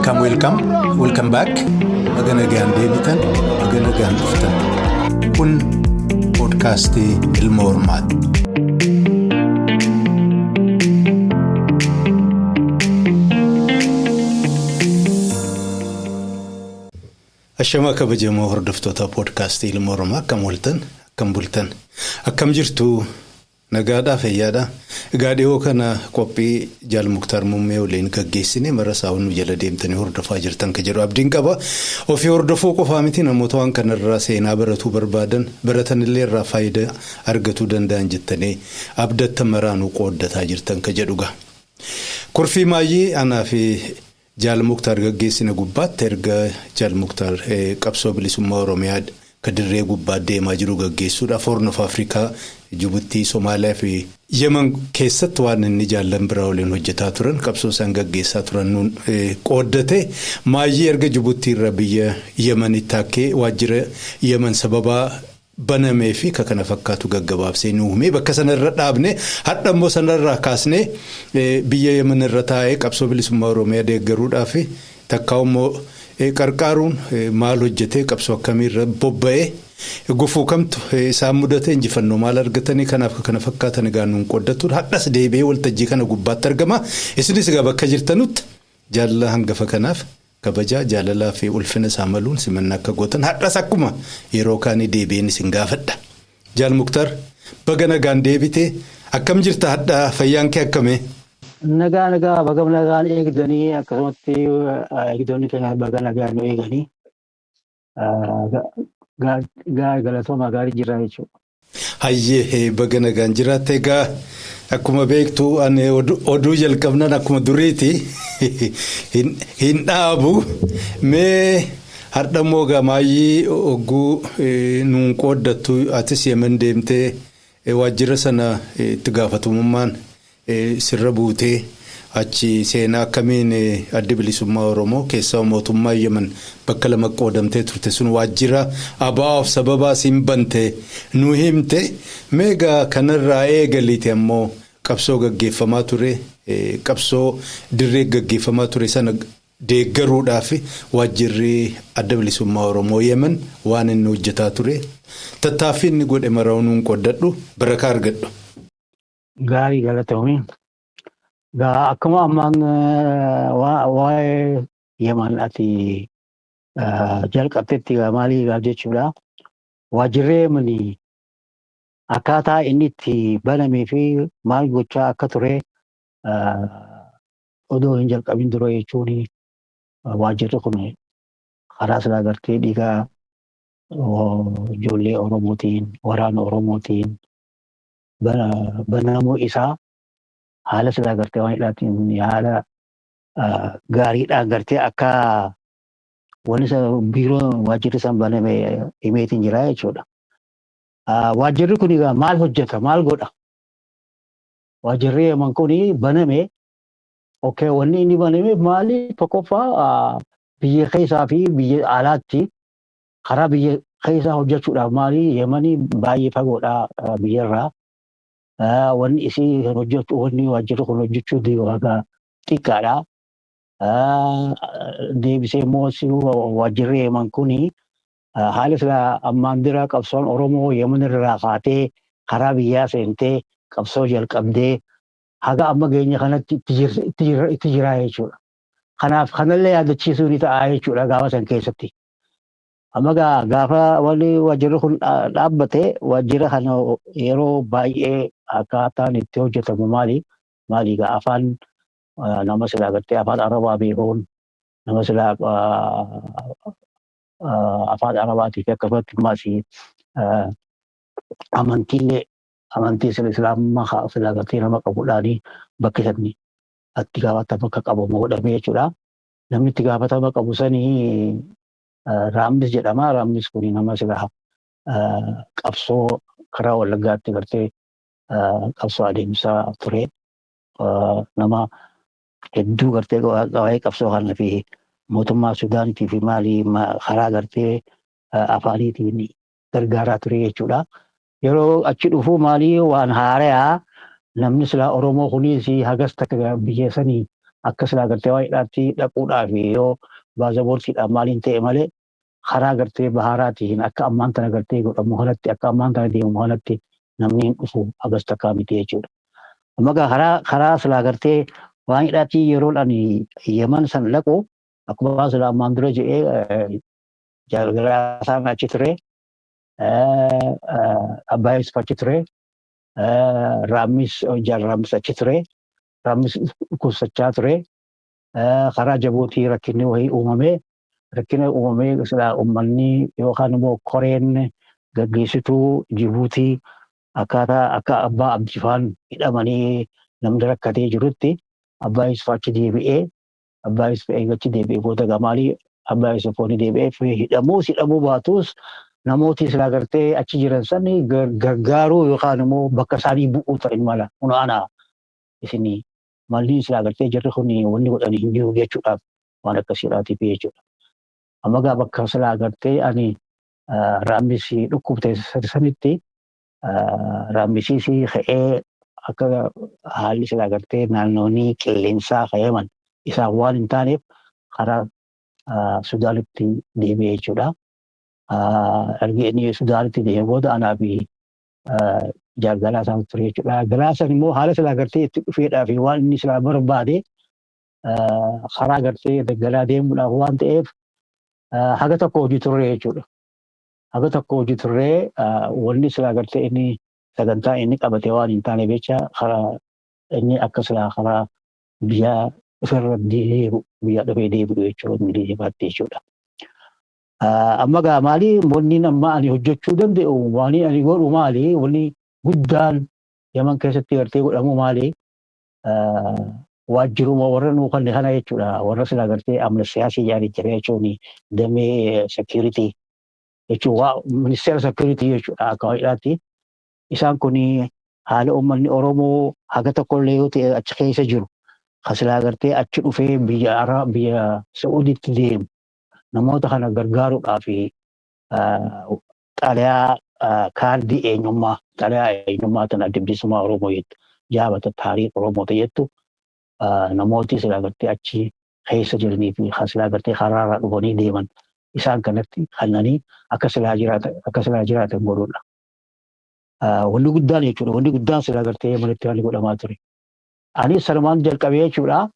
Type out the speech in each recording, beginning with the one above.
Welcome back. Maganagaan deebitan, maganagaan dhuftan. Kun podcastii Ilma Oromaati. Ashama kabajamoo hordoftoota podcastii Ilma Oromaa akkam ooltan, akkam bultan, akkam jirtu nagaadhaa fayyaadhaa. Gaadhiyoo kana qophii Jaal Muktaar Muummee waliin gaggeessine marasaa nu jala deemtanii hordofaa jirtan ka jedhu abdiin qaba. Ofii hordofuu qofaa miti namoota waan kanarraa seenaa baratuu barbaadan baratanillee irraa faayidaa argatuu danda'an jettanii abdatta maraanuu qooddataa jirtan ka jedhuga. Kurfii maayyii anaa fi Jaal Muktaar gaggeessine gubbaatti erga Jaal Muktaar qabsoo bilisummaa Oromiyaa ka dirree gubbaa deemaa jiru gaggeessuudhaaf Horn of Afrikaa, Jibuutii, Somaaliyaa fi Yemen keessatti waan inni jaallan biraa waliin hojjetaa turan qabsoo isaan gaggeessaa turan nuun qooddate maayyii erga Jibuutii irra biyya Yemenitti akkee waajjira Yemen sababaa banamee fi kana fakkaatu gaggabaabsee nu uume bakka sanarra dhaabne hadha immoo sanarraa kaasne biyya Yemen irra taa'ee qabsoo bilisummaa Oromiyaa deeggaruudhaaf takkaa immoo qarqaaruun maal hojjetee qabsoo akkamiirra bobba'ee gufuu kamtu isaan mudate injifannoo maal argatanii kanaaf kana fakkaatan gaanuun qooddatuun hadhas deebi'ee waltajjii kana gubbaatti argama. Isinis egaa bakka jirtanutti jaalala hangafa kanaaf kabajaa jaalalaa fi ulfina isaa maluun simannaa akka gootan hadhas akkuma yeroo kaanii deebi'een isin gaafadha. Jaal Muktaar baga nagaan deebitee akkam jirta hadhaa fayyaan kee akkamee? Nagaa baga nagaan eegdanii akkasumatti eegdonni keenya baga nagaan eeganii galatooma gaarii jira jechuudha. Hayyee baga nagaan jiraatte egaa akkuma beektu ani oduu jalqabnan akkuma duriiti hin dhaabu mee har'a immoo gamaayyii ogguu nuun qooddattu atis Yemen deemtee waajjira sana itti gaafatamummaan sirra buutee achi seenaa akkamiin adda bilisummaa Oromoo keessaa mootummaa Yemen bakka lama qoodamtee turte sun waajjira ABO'f sababaa siin bante nu himte meegaa kanarraa eegaliite ammoo qabsoo gaggeeffamaa ture qabsoo dirree gaggeeffamaa ture sana deeggaruudhaaf waajjirri adda bilisummaa Oromoo Yemen waan inni hojjetaa ture tattaaffii inni godhe maraa'uun qooddadhu barakaa argadhu. Gaarii galatoomii. Akkuma ammaan waa'ee Yemen ati jalqabteetti maalii gaaf jechuudha. Waajjirri Yemenii akkaataa inni itti banamee fi maal gochaa akka ture odoo hin jalqabin dura jechuun waajjirri kun karaa silaa gartee dhiigaa ijoollee Oromootiin waraana Oromootiin banamuu isaa haala silaa gartee waan hidhaatiin haala gaariidhaan gartee akka wanni biiroo waajjirri isaan baname himeetiin jira jechuudha. Waajjirri kun maal hojjeta maal godha? Waajjirri Yemen kun baname wanni inni baname maali tokkoffaa biyya keessaa fi biyya alaatti karaa biyya keessaa hojjechuudhaaf maali Yemenii baay'ee fagoodha biyyarraa. Wanni isii hojjetu wanni waajjirri kun hojjechuu diiwaagaa xiqqaadha. Deebisee immoo waajjirri Yemen kun haala silaa ammaan dura qabsoon Oromoo Yemen irraa kaatee karaa biyyaa seentee qabsoo jalqabdee haga amma geenya kanatti itti jira jechuudha. Kanaaf kanallee yaadachiisuu ni ta'a jechuudha gaafa san keessatti. Amma gaafa wanni waajjirri kun dhaabbate waajjira kana yeroo baay'ee akkaataan itti hojjetamu maali afaan nama silaa gartee afaan Arabaa beekuun nama silaa afaan Arabaatii fi akkasumatti maasii amantiillee amantii Islaamummaa silaa gartee nama qabuudhaanii bakki sanni itti gaafatama akka qabamu godhamee jechuudha. Namni itti gaafatama qabu sanii Raammis jedhama. Raammis kun nama silaa qabsoo karaa Wallaggaatti gartee qabsoo adeemsaa ture. Nama hedduu gartee waa'ee qabsoo kana fi mootummaa Suudaanitii fi maalii karaa gartee afaaniitiin gargaaraa ture jechuudha. Yeroo achi dhufuu maalii waan haarayaa namni silaa Oromoo kunis hagas takka biyya sanii akka silaa gartee waa'eedhaatti dhaquudhaaf yoo baazaboortiidhaan maaliin ta'e malee karaa gartee baharaatiin akka ammaan tana gartee godhamu kanatti akka ammaan tana deemu kanatti namni hin dhufu hagas takkaa miti jechuudha. Amma karaa silaa gartee waa'eedhaatti yeroodhaan Yemen san dhaqu akkuma silaa ammaan dura jedhee gargaaraan achi ture. Abbaa Yusuf achi ture. Raammis achi ture. Raammis kuusachaa ture. Karaa Jabuutii rakkinni wayii uumamee silaa uummanni yookaan immoo Koreen gaggeessituu Jibuutii akkaataa akka abbaa Abdifaan hidhamanii namni rakkatee jirutti abbaa Yusuf achi deebi'ee abbaa Yusuf achi deebi'ee booda gamaalii abbaa Yusuf foonii deebi'ee hidhamuu baatus namooti silaa gartee achi jiran sani gargaaruu yookaan immoo bakka isaanii bu'uu ta'in mala unaanaa isinii malli silaa gartee jarri kun wanni godhanii hin jiru jechuudhaaf waan akkasiidhaatiif jechuudha. Amma gaa bakka silaa gartee ani Raammis dhukkubte sanitti Raammisiis ka'ee akka haalli silaa gartee naannoonni qilleensaa ka'eeman isaan waan hin taaneef karaa Suudaanitti deebi'ee jechuudha. Inni Suudaanitti deemee booda anaa fi jaargalaa isaan ture jechuudha. Galaasan immoo haala silaa gartee itti dhufeedhaa fi waan inni silaa barbaade karaa gartee daggalaa deemuudhaaf waan ta'eef haga tokko hojii turre jechuudha. Haga tokko hojii turre wanni silaa gartee inni sagantaa inni qabate waan hin taane jecha karaa inni akka silaa karaa biyya ofirra deebi'u biyya dhufee deebi'u jechuudha inni deebi'aatti jechuudha. Amma gaa maali wanni amma ani hojjechuu danda'u waan ani godhu maali wanni guddaan Yemen keessatti gartee godhamu maali waajjiruma warra nuu kan kana jechuudha warra silaa gartee amna siyaasii yaadii jira jechuun damee security jechuudha ministeera security jechuudha akka wayiidhaatti isaan kun haala uummanni Oromoo haga tokkollee yoo ta'e achi keessa jiru kasilaa gartee achi dhufee biyya Saa'udiitti deemu namoota kana gargaaruudhaaf xalayaa kaardii eenyummaa tana bilisummaa Oromoo jettu jaabata taariikh Oromoo jettu namooti silaa gartee achi keessa jiranii fi silaa gartee karaarraa dhufanii deeman isaan kanatti kannanii akka silaa jiraatan godhuudha. Wanni guddaan jechuudha wanni guddaan silaa gartee Yemenitti haalli godhamaa ture. Anis sanumaan jalqabee jechuudha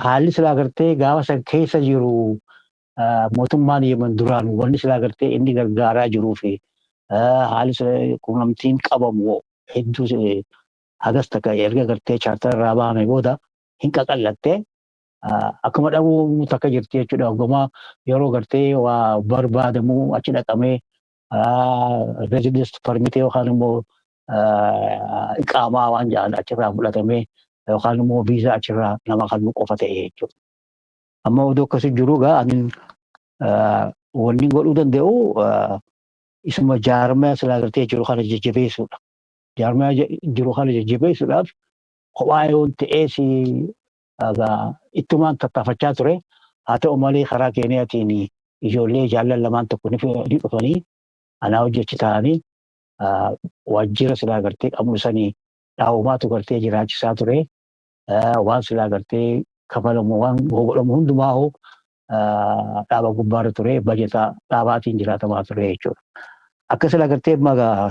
haalli silaa gartee gaafa san keessa jiru mootummaan Yemen duraan wanni silaa gartee inni gargaaraa jiruu fi haalli quunnamtiin qabamu hedduu hagas takka erga gartee chaartara irraa bahame booda hin qaqallattee akkuma dhabuu takka jirti jechuudha. Ogummaa yeroo gartee waa barbaadamu achi dhaqamee residence permit yookaan immoo iqaamaa waan jedhan achirraa fudhatamee yookaan immoo viizaa achirraa nama kan qofa ta'e jechuudha. Amma odoo akkasii jiru gaa ani wanni godhuu danda'u isuma jaarmaya silaa gartee jiru kana jajjabeessuudha. Jaarmaya jiru kana jajjabeessuudhaaf kophaa yoo ta'ees ittumaan tattaafachaa ture. Haa ta'u malee karaa Keeniyaatiin ijoollee jaallan lamaan tokko ni dhufanii anaa hojjechi ta'anii waajjira silaa gartee qabnu sanii dhaawumaatu gartee jiraachisaa ture. Waan silaa gartee kafalamu waan godhamu hundumaa hoo dhaaba gubbaarra ture bajetaa dhaabaatiin jiraatamaa ture jechuudha. Akka silaa gartee magaa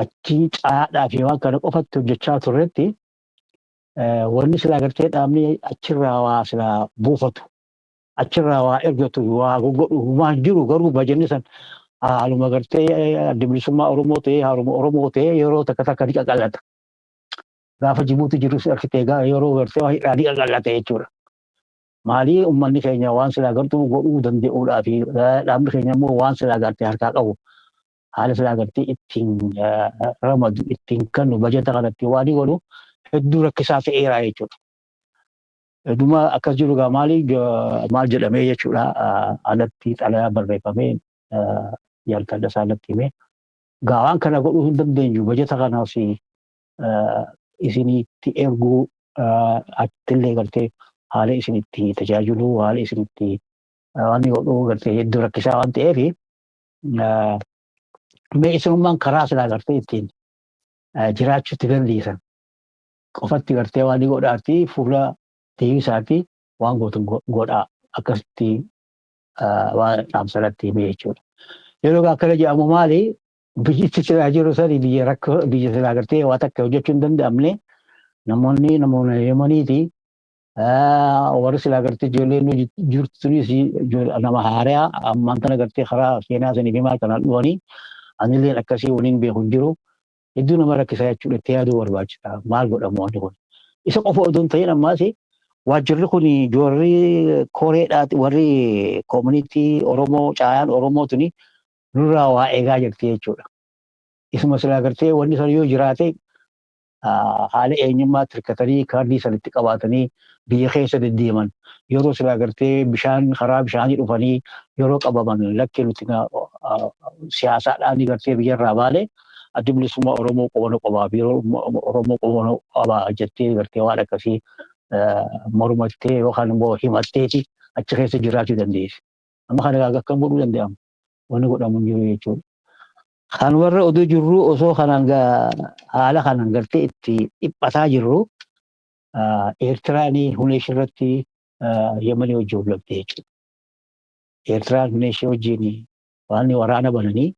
achi caadhaa fi waan kana qofatti hojjechaa turretti wanni silaa gartee dhaabni achirraa waa silaa buufatu achirraa waa ergatu waa godhu waan jiru garuu bajanni san haaluma gartee adda bilisummaa Oromoo ta'ee haaluma Oromoo ta'ee yeroo takka takka ni qaqallata. gaafa Jibuuti jirus argitee yeroo gartee waa hidhaanii qal'ate jechuudha. Maalii uummanni keenya waan silaa gartuu godhuu danda'uudhaa fi dhaabni keenya immoo waan silaa gartee harkaa qabu haala silaa gartee ittiin ramadu ittiin kennu bajeta kanatti waan godhu hedduu rakkisaa ta'eera jechuudha. Dhuma akkas jiru gaa maal jedhamee jechuudha alatti xalayaa barreeffamee jalqaba isaanitti himee gaa waan kana godhuu hin dandeenyu bajeta kanaaf isinitti erguu attillee gartee haala isinitti tajaajiluu haala isinitti waan godhuu gartee hedduu rakkisaa waan ta'eef mee isinummaan karaa silaa gartee ittiin jiraachuutti dandeessan qofatti gartee waan godhaatti fuula deebisaatti waan gootan godhaa akkasitti waan dhaamsalatti himee jechuudha. Yeroo akkana jedhamu maali biyyitti silaa jiru sani biyya silaa gartee waa takka hojjechuu hin danda'amne namoonni yemaniiti warri silaa gartee ijoolleen jirtu sunis nama haaraa ammaan kana gartee karaa seenaa sanii fi maal kanaan dhufanii anilleen akkasii waliin beeku jiru hedduu nama rakkisaa jechuudha itti yaaduu barbaachisa maal godhamu wanti kun. Isa qofa odoo hin ta'in ammaas waajjirri kun warri koreedhaati warri koomunitii Oromoo caayaan Oromoo tuni nurraa waa eegaa jirti jechuudha. Isuma silaa gartee wanni san yoo jiraate haala eenyummaa hirkatanii kaardii sanitti qabaatanii biyya keessa deddeeman yeroo silaa gartee karaa bishaanii dhufanii yeroo qabaman lakkee nuti siyaasaadhaan gartee biyyarraa baale adda bilisummaa Oromoo qomoon qobaa fi Oromoo qomoon qobaa jettee gartee waan akkasii mormattee yookaan immoo himatteeti achi keessa jiraachuu dandeessi. Amma kana akkam godhuu danda'amu wanni godhamu hin jiru jechuudha. Kan warra oduu jirru osoo kanaan haala kanaan gartee itti dhiphataa jirru Eertiraan hundee irratti Yemanii wajjin wallabdee jechuudha. Eertiraan hundee ishee wajjin waan waraana bananii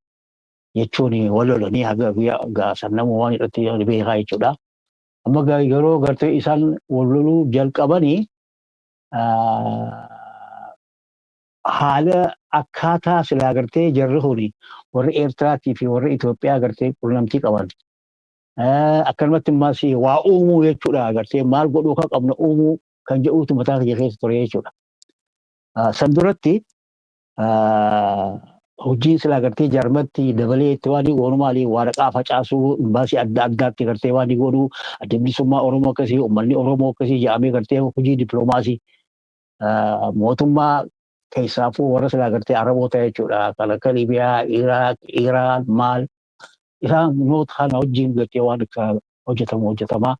jechuun wal lolanii haga sannamu waan irratti beekaa jechuudha. Amma yeroo gartee isaan wal loluu jalqabanii haala akkaataa silaa gartee jarri kuni warri Eertiraatii fi warri Itoophiyaa gartee quunnamtii qaban. Akkanumatti immaas waa uumuu jechuudha gartee maal godhuu kan qabna uumuu kan jedhuutu mataa kiyya keessa ture jechuudha. San duratti hojiin silaa gartee jaarmatti dabalee itti waan godhu maali waraqaa facaasuu imbaasii adda addaatti gartee waan godhu adda bilisummaa Oromoo akkasii uummanni Oromoo akkasii jedhamee gartee hojii dippiloomaasii mootummaa keessaafuu warra silaa gartee Araboota jechuudha kan akka Liibiyaa, Iraaq, Iraan maal isaan noota kana wajjin gartee waan hojjetamaa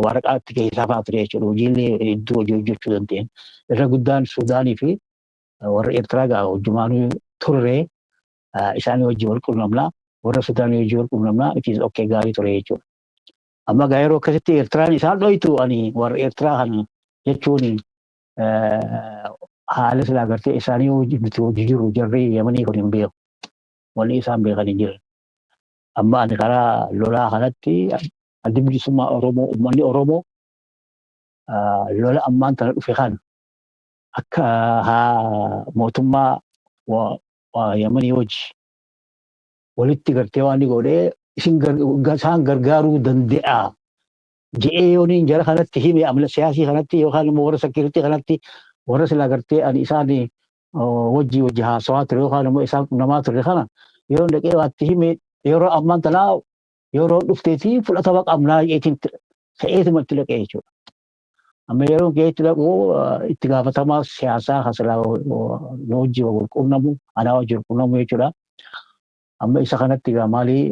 waraqaatti keessaa fa'aa ture jechuudha hojiilee hedduu hojjechuu dandeenye. Irra guddaan Suudaanii fi warra Eertiraa gaa hojjumaanuu turre isaanii wajjin wal quunnamnaa warra Suudaanii wajjin wal quunnamnaa itis okkee gaarii ture jechuudha. Amma gaa yeroo akkasitti Eertiraan isaan dhoytu ani warra Eertiraa kana jechuun haala silaa gartee isaanii hojii jiru jarri Yemanii kun hin beeku. Wanni isaan beekan hin jiran. Amma ani karaa lolaa kanatti adda bilisummaa Oromoo uummanni Oromoo lola ammaan tana dhufe kan akka mootummaa Yemanii wajji walitti gartee waan godhee isaan gargaaruu danda'a. Je'ee yooniin jara kanatti hime amala siyaasii kanatti yookaan immoo warra sekiiritii kanatti warra silaa gartee ani isaan wajji haasawaa ture yookaan immoo isaan namaa ture kana yeroo dhaqee waatti hime yeroo ammaan tanaa yeroo dhufteetii fudhatama qabnaa jeetiin ta'eetuma itti dhaqee jechuudha. Amma yeroo itti dhaquu itti gaafatamaa siyaasaa hasalaa wajji wal quunnamu anaa wajji wal quunnamu jechuudha. Amma isa kanatti maalii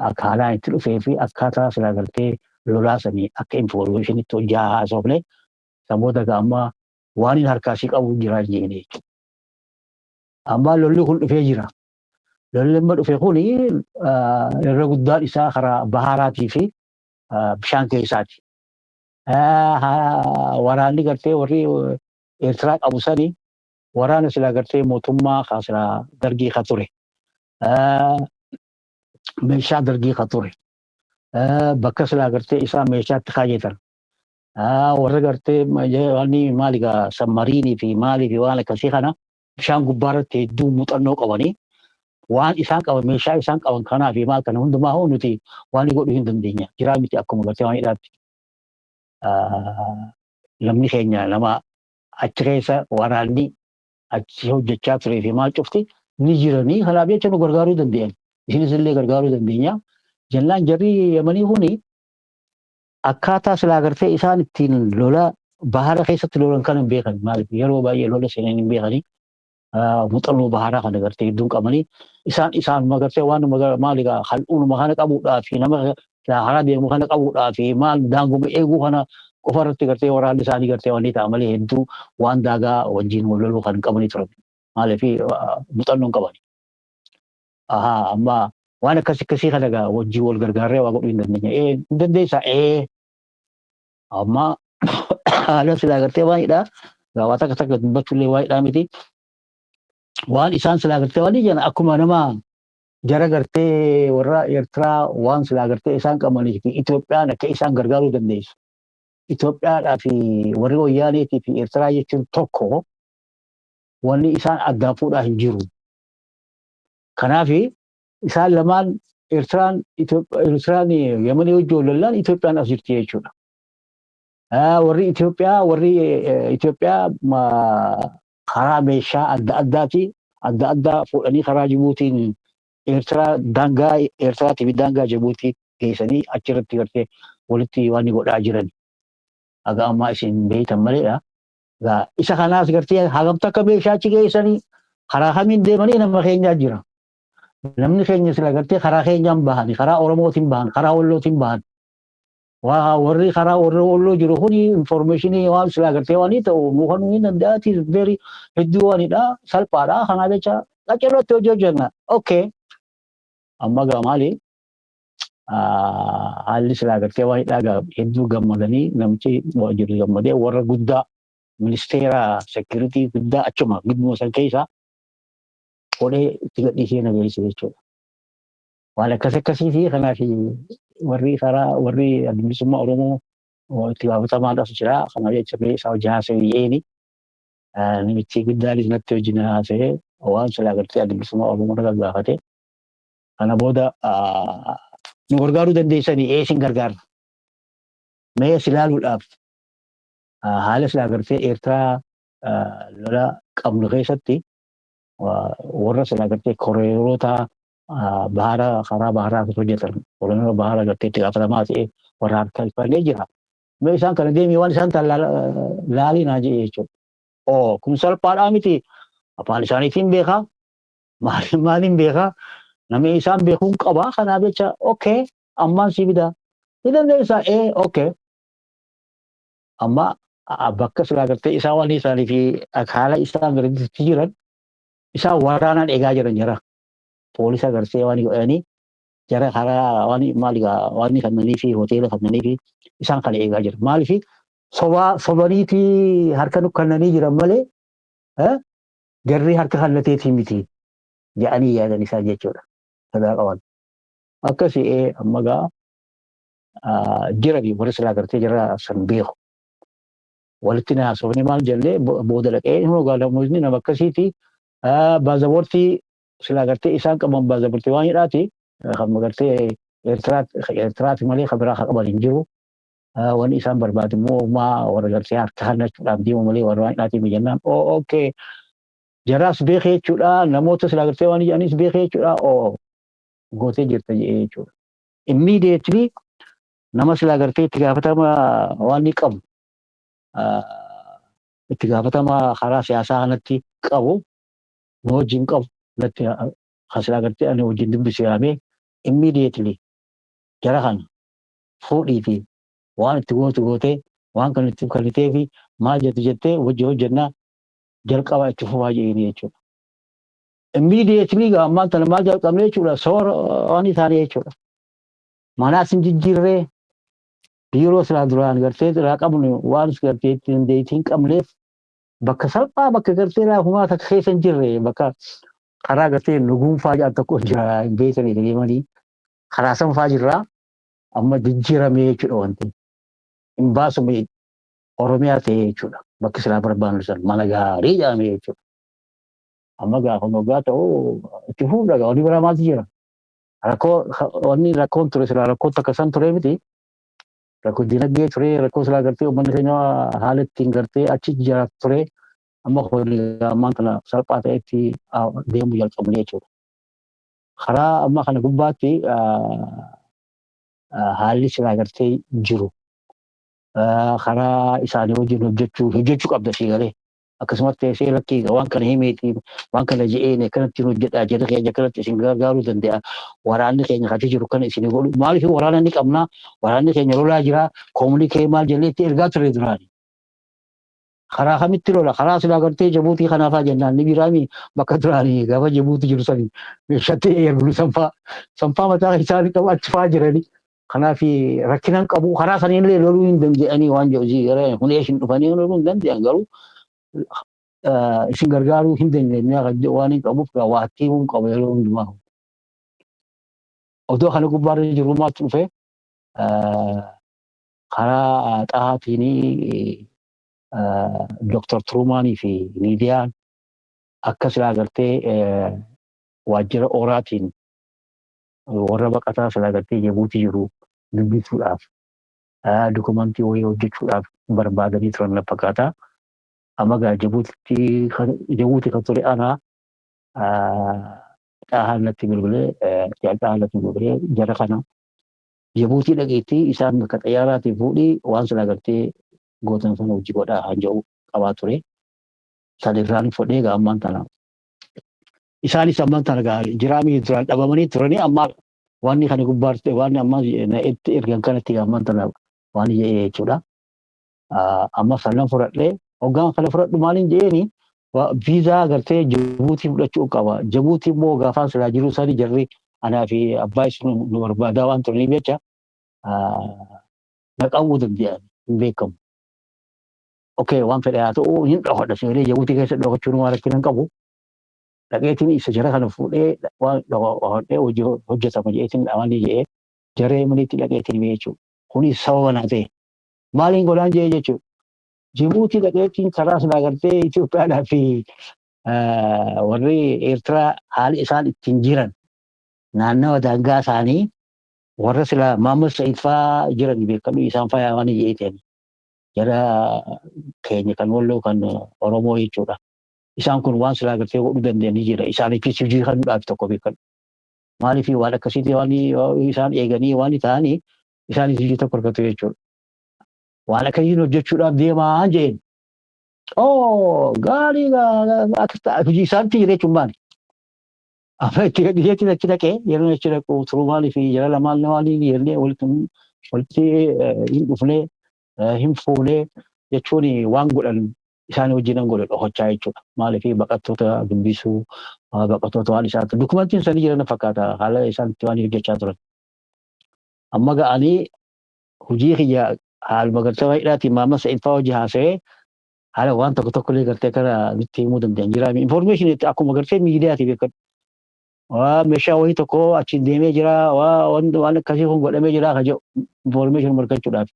akka haalaan itti dhufee fi akkaataa silaa gartee lolaa sanii akka infoormeeshinitti hojii haasofne sammuu amma waan hin harkaasii qabu jira jechuudha. Amma lolli kun dhufee jira. Lolli amma dhufe kun irra guddaan isaa karaa baharaatii fi bishaan keessaati. Waraanni gartee warri Eertiraa qabu sanii waraana silaa gartee mootummaa silaa dargii ka ture. Meeshaa dargii ka ture. Bakka silaa gartee isaa meeshaatti kaayyetan. Warra gartee wanni maaligaa sammariinii fi maalii fi waan akkasii kana bishaan gubbaarratti hedduu muuxannoo qabanii waan isaan qaban meeshaa isaan qaban kanaa fi maal kana hundumaa nuti waan godhuu hin dandeenya. Jiraa miti akkuma gartee waan hidhaatti. lamni keenya nama achi keessa waraanni achi hojjechaa turee fi maal cufti ni jiranii kanaaf jecha nu gargaaruu danda'an. Isinis illee gargaaruu dandeenya. Jallaan jarri yamanii kuni akkaataa silaa gartee isaan ittiin lola bahara keessatti lolan kan hin beekan maaliif yeroo baay'ee lola seenan hin beekanii muuxannoo baharaa kana gartee hedduun qabanii isaan gartee waan maaligaa hal'uunuma kana qabuudhaa fi nama haraa deemu kana qabuudhaa fi maal daanguma eeguu kana qofa irratti gartee waraanni isaanii gartee waan ta'a malee hedduu waan daagaa wajjin wal loluu kan qabanii turan maaliif muuxannoon qabani. Amma waan akkasii kana egaa wajjin wal gargaarree waa godhuu hin dandeenya. Hin dandeessaa amma haala silaa gartee waa'idha. Waa takka takka dubbachuullee waa'idha miti. Waan isaan silaa gartee waan ijaan akkuma nama jara gartee warra Eertiraa waan silaa gartee isaan qabanii fi Itoophiyaan akka isaan gargaaruu dandeessu. Itoophiyaadhaa fi warri Wayyaaneetii fi Eertiraa jechuun tokko wanni isaan addaan fuudhaa hin jiru. Kanaaf isaan lamaan Eertiraan Yemanii wajjin lollaan Itoophiyaan as jirti jechuudha. Warri Itoophiyaa karaa meeshaa adda addaa fuudhanii karaa Jibuutiin Eertiraa daangaa Eertiraatii fi daangaa Jibuutii geessanii achirratti gartee walitti waan godhaa jiran. Aga ammaa isin beektan maleedha. Isa kanaas gartee hagamta akka meeshaa achi geessanii karaa kamiin deemanii nama keenyaa jira. Namni keenya sila gartee karaa keenyaan bahan, karaa Oromootiin bahan, karaa Wallootiin bahan. Warri karaa Walloo jiru kuni informationii waan sila gartee waan ta'u mukanuu hin danda'ati very hedduu waanidha salphaadha kanaaf jecha qacarratti hojii hojjenna. Okay. Amma gaa maali? Haalli sila gartee waanidha hedduu gammadanii namichi jiru gammadee warra guddaa ministeera security guddaa achuma gidduma san keessa odee itti gadhiisee nageesse jechuudha. Waan akkasii fi kanaaf warri addunyummaa Oromoo itti gaafatamaadhaaf jira. Kanaaf jecha isaa hojii haasa'ee namichi guddaanis natti wajjin haasa'ee waan silaa gartee addunyummaa Oromoo irra gaafate. Kana booda nu gargaaruu dandeessanii eesin gargaarra. Mee silaaluudhaaf haala silaa gartee Eertiraa lola qabnu keessatti warra silaa gartee koriidoorota karaa baharaa hojjetan koriidoora baharaa gartee itti gaafatamaa ta'e warra harka ifannee jira. Mee isaan kana deemee waan isaan laalii naa jedhee jechuudha. Kun salphaadhaa miti afaan isaaniitiin beekaa maaliin beekaa namni isaan beekuun qaba kanaaf jecha okay ammaan si bidaa ni dandeessaa okay amma bakka silaa gartee isaa waan isaanii fi haala isaan gaditti jiran isaan waraanaan eegaa jiran jira. Poolisa gartee waan godhanii jara karaa waan maaligaa waan kannanii fi hoteela kannanii fi isaan kana eegaa jiran. Maaliif sobaniitii harka nukkannanii jiran malee garri harka kallateetii miti jedhanii yaadan isaa jechuudha. Sadaa qaban. Akkasii amma gaa jiranii warri silaa gartee jara san beeku. Walitti naasofni maal jallee booda dhaqee namoonni nama akkasiiti baazaboortii silaa gartee isaan qaban baazaboortii waan jedhaati kan gartee Eertiraati malee kan biraa qaban hin jiru. Waan isaan barbaadu immoo warra gartee harka hannachuudhaaf deemu malee warra waan jedhaati mijannaan okay jaraas beekee jechuudha namoota silaa gartee waan jedhanis beekee jechuudha gootee jirta jedhee jechuudha. Immediately nama silaa gartee itti gaafatama waan ni qabu. Itti gaafatama karaa siyaasaa kanatti qabu nu wajjin qabu natti hasilaa gartee ani wajjin dubbisee immediately jara kana fuudhii fi waan itti gootee waan kan itti kallitee fi maal jettee wajjin hojjennaa jalqaba itti fufaa jedhanii jechuudha. Immediately ammaan tana maal jalqabne jechuudha soora waan isaanii jechuudha. Manaas hin jijjiirree biiroo silaa duraan gartee irraa qabnu waan gartee ittiin deetiin qabneef bakka salphaa bakka gartee laafumaa takka keessa hin jirre bakka karaa gartee nuguunfaa jedhan tokko jira hin beekanii deemanii karaa sanfaa jirraa amma jijjiiramee jechuudha wanti hin baasume Oromiyaa ta'ee jechuudha bakki silaa barbaannu san mana gaarii jedhamee jechuudha. Amma gaafa moggaa ta'uu itti fuudha wanni biraa maaltu jira rakkoon ture silaa rakkoon takka san ture miti. rakkoo dinagdee ture rakkoo silaa gartee uummanni keenya haala ittiin gartee achi jiraatu ture amma ammaan kana salphaa ta'etti deemuu jalqabne jechuudha. Karaa amma kana gubbaatti haalli silaa gartee jiru karaa isaanii wajjin hojjechuu qabda siigalee. Akkasumas teessee lakkii waan kana himeetiin waan kana je'een akkanatti hojjedhaa jedha keenya akkanatti isin gargaaruu danda'a. Waraanni keenya kati jiru kana isin godhu maaliif waraana ni qabnaa waraanni keenya lolaa jira koomunikee maal jennee itti ergaa ture duraani. Karaa kamitti lola karaa silaa gartee Jabuutii kanaafaa jennaan ni biraami bakka duraanii gaafa Jabuutii jiru sanii meeshaatti eegalu sanfaa mataa isaanii qabu achi fa'aa jiranii. Kanaaf rakkinaan qabu karaa saniillee loluu hin danda'anii waan jedhu hunee isin dhufanii loluu hin danda'an garuu isin gargaaruu hin dandeenye waan hin qabuuf waattii hin qabu yeroo hundumaa. Otoo kana gubbaarra jiru maaltu dhufe karaa xahaatiin Dr. Turumaanii fi miidiyaan akka silaa gartee waajjira oraatiin warra baqataa silaa gartee Jabuutii jiru dubbisuudhaaf dokumentii wayii hojjechuudhaaf barbaadanii turan na fakkaata. Amma gaa Jabuutii kan ture ana xaahaalatti bilbilee jara kana Jabuutii dhaqeetti isaan bakka xayyaaraatiin fuudhii waan silaa gartee gootan sana hojii godhaa haan jedhu qabaa ture. Isaan irraan fudhee gaa ammaan tana. Isaanis ammaan tana gaa jiraamii turan dhabamanii turanii amma waan kana gubbaatti waan amma itti ergan kanatti ammaan tana waan jedhee jechuudha. Amma sannan fudhadhee hoggaan kana fudhadhu maaliin jedheeni viizaa gartee Jabuutii fudhachuu qaba. Jabuutii immoo gaafaan silaa jiru sanii jarri anaa fi abbaa isin nu barbaadaa waan turaniif jecha na qabuu danda'an hin beekamu. Okey waan fedhe haa ta'u hin dhohodha seenee Jabuutii keessa dhokachuun waan rakkinan qabu. Dhaqeetiin isa jara kana fuudhee waan dhohodhee hojii hojjetama jedheetiin waan jedhee jaree maniitti dhaqeetiin jechuudha. Kunis sababa naa ta'e. Maaliin godhaan jedhee jechuudha. Jabuutii dhaqeetiin karaa silaa gartee Itoophiyaadhaa fi warri Eertiraa haali isaan ittiin jiran naannawa daangaa isaanii warra silaa Maamud Sa'iid fa'aa jiran beekanu isaan fa'aa waan jedheetiin. Jara keenya kan walloo kan Oromoo jechuudha. Isaan kun waan silaa gartee godhuu danda'anii jira. Isaaniifis hojii kanuudhaaf tokko beekan. Maaliif waan akkasiitii waan isaan eeganii waan ta'anii isaanis hojii tokko argatu jechuudha. Waan akkasiin hojjechuudhaaf deemaa jeen. Gaarii hojii isaanitti jira jechuun maali? Amma itti gadhiyeetiin achi dhaqee yeroo achi dhaqu Turumaanii fi jara lamaan waliin yennee walitti hin dhufnee hin fuunee jechuun waan godhan isaan wajjin godhe dhohochaa jechuudha. Maaliif baqattoota dubbisuu baqattoota waan isaatti dokumentiin sanii jiran fakkaata haala isaan itti waan hojjechaa turan. Amma ga'anii hojii kiyya haaluma gartee wayiidhaatiin Maamud Sa'iid fa'aa hojii haasa'ee haala waan tokko illee gartee kana nutti himuu danda'an jira. Information akkuma gartee miidiyaati beekatu. Meeshaa wayii tokko achiin deemee jira waan akkasii kun godhamee jira kan jedhu information markachuudhaaf.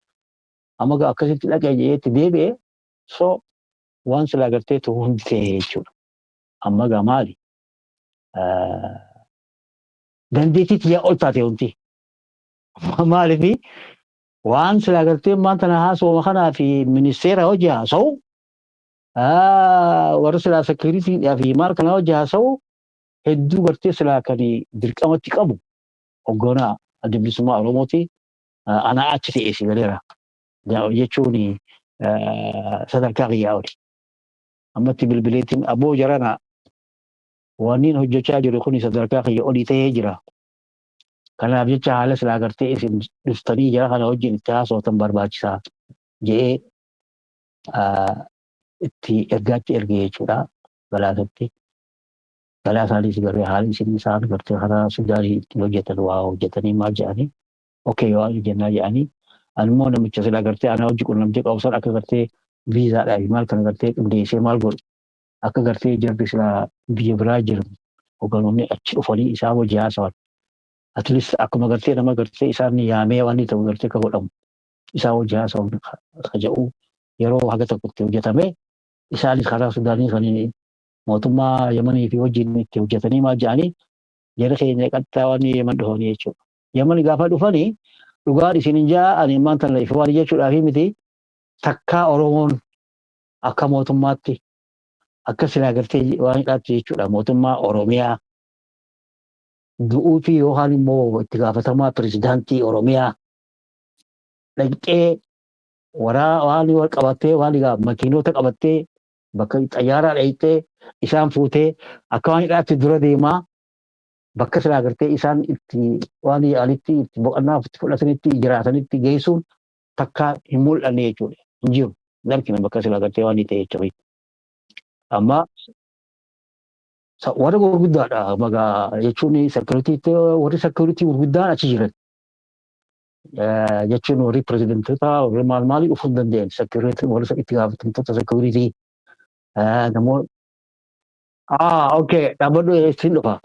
Amma akkasitti dhaqee jedheetti deebi'ee waan silaa gartee hundi ta'e jechuudha. Amma gaa maali? Dandeettiitti yaa ol taate wanti. Maaliif waan silaa gartee maanta na haasawama kanaa fi ministeera hojii haasa'u warra silaa sekiriitiidhaa fi maal kana hojii haasa'u hedduu gartee silaa kan dirqamatti qabu hogganaa adda bilisummaa Oromooti anaa achi ta'e si galeera. Jechuun sadarkaa kiyyaa oli. Ammatti bilbileetiin aboo jarana wanniin hojjechaa jiru kun sadarkaa kiyya olii ta'ee jira. Kanaaf jecha haala silaa gartee isin dhuftanii jara kana wajjin itti haasawatan barbaachisaa jedhee itti ergaatti ergee jechuudha galaasatti. Galaasaanis garee haala isin isaan gartee karaa Sudaanii ittiin hojjetan waa hojjetanii maal jedhanii okey waan jennaa jedhanii anmoo namicha silaa gartee ana hojii qunnamtee qabsan akka gartee viizaadhaa fi maal kana gartee qindeessee maal godhu akka gartee jarri silaa biyya biraa jiran hogganoonni achi dhufanii isaa hojii haasawan. At least akkuma gartee nama gartee isaan yaamee waan ta'u gartee ka godhamu isaa hojii haasawan ka jedhu yeroo haga tokkotti hojjetame isaanis karaa Sudaanii kan mootummaa Yemanii fi wajjin itti hojjetanii maal jedhanii jara keenya qaxxaa waan Yemen dhufanii jechuudha. Yemen gaafa dhufanii dhugaan isin jaa ani maanta ifa waan jechuudhaaf miti takkaa Oromoon akka mootummaatti akka silaa gartee waan hidhaatti jechuudha mootummaa Oromiyaa du'uu fi yookaan immoo itti gaafatamaa pirezidaantii Oromiyaa dhaqxee waan wal qabattee waan makiinota qabattee bakka xayyaaraa dhaqxee isaan fuutee akka waan hidhaatti dura deemaa bakka silaa gartee isaan itti waan alitti itti boqonnaaf itti fudhatanitti jiraatanitti geessuun takka hin mul'anne jechuudha. Hin jiru. Darkina bakka silaa gartee waan ta'e jechuudha. Amma warra gurguddaadha magaa jechuun sekuritii warri sekuritii gurguddaan achi jiran. Jechuun warri pirezidantoota warri maal maalii dhufuu hin dandeenye sekuritii warri itti gaafatamtoota sekuritii namoonni. Okay dhaabbadhu ittiin dhufa.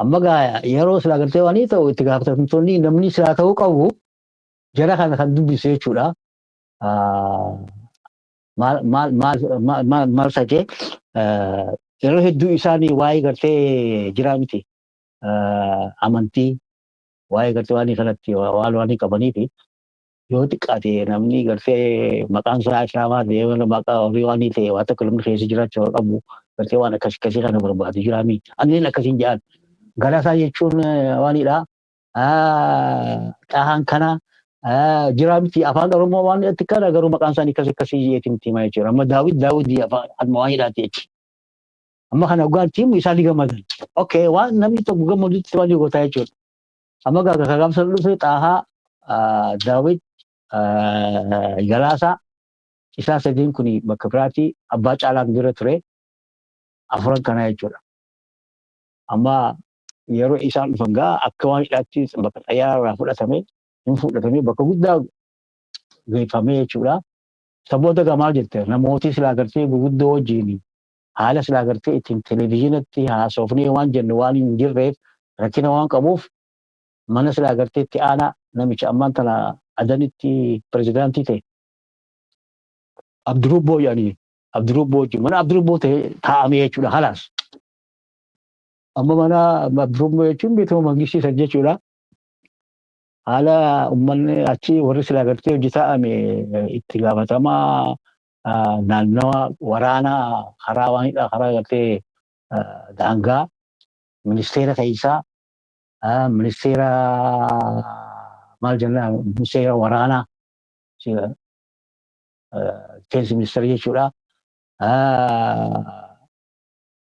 Amma gaa yeroo silaa gartee waan ta'u itti gaafatamtoonni namni silaa ta'uu qabu jara kana kan dubbise jechuudha. Maal sajee yeroo hedduu isaanii waa'ee gartee jiraa miti amantii waa'ee gartee waan kanatti waan qabanii fi yoo xiqqaate namni gartee maqaan isaa islaamaa ta'e maqaa horii waan ta'e waan tokko namni keessa jiraachuu qabu gartee waan akkasii kana barbaadu jiraami. Anneen akkasiin jedhan galasaa jechuun waanidha. Xahaan kana jiraa miti afaan Oromoo waan itti kana garuu maqaan isaanii akkasii jeetiin timaa jechuudha. Amma daawwiti afaan waanidhaati jechuudha. Amma kana dhugaan tiimu isaanii gammadan. Okay waan namni tokko gammadutti waan gootaa jechuudha. Amma gaafa gaafsa dhufe xaahaa daawwit galaasaa isaa sadiin kun bakka biraatti abbaa caalaan bira ture afuran kana jechuudha. Amma yeroo isaan dhufan gaa akka waan hidhaatti bakka xayyaaraa fudhatame bakka guddaa geeffamee jechuudha. Saboota gamaa jette namooti silaa gartee guguddoo wajjin haala silaa gartee ittiin televezyiinatti haasofnee waan jennu waan hin jirreef rakkina waan qabuuf mana silaa gartee itti aanaa namicha ammaan tana adanitti pirezidaantii ta'e Abdurubboo jedhanii Abdurubboo wajjin mana Abdurubboo ta'e taa'amee jechuudha halaas. Amma mana Abdurubboo jechuun beekama mangistiisa jechuudha. Haala uummanni achi warri silaa gartee hojii taa'ame itti gaafatamaa naannawa waraanaa karaa waanidha karaa gartee daangaa ministeera keessaa ministeera maal jennaan ministeera waraanaa defense ministeera jechuudha.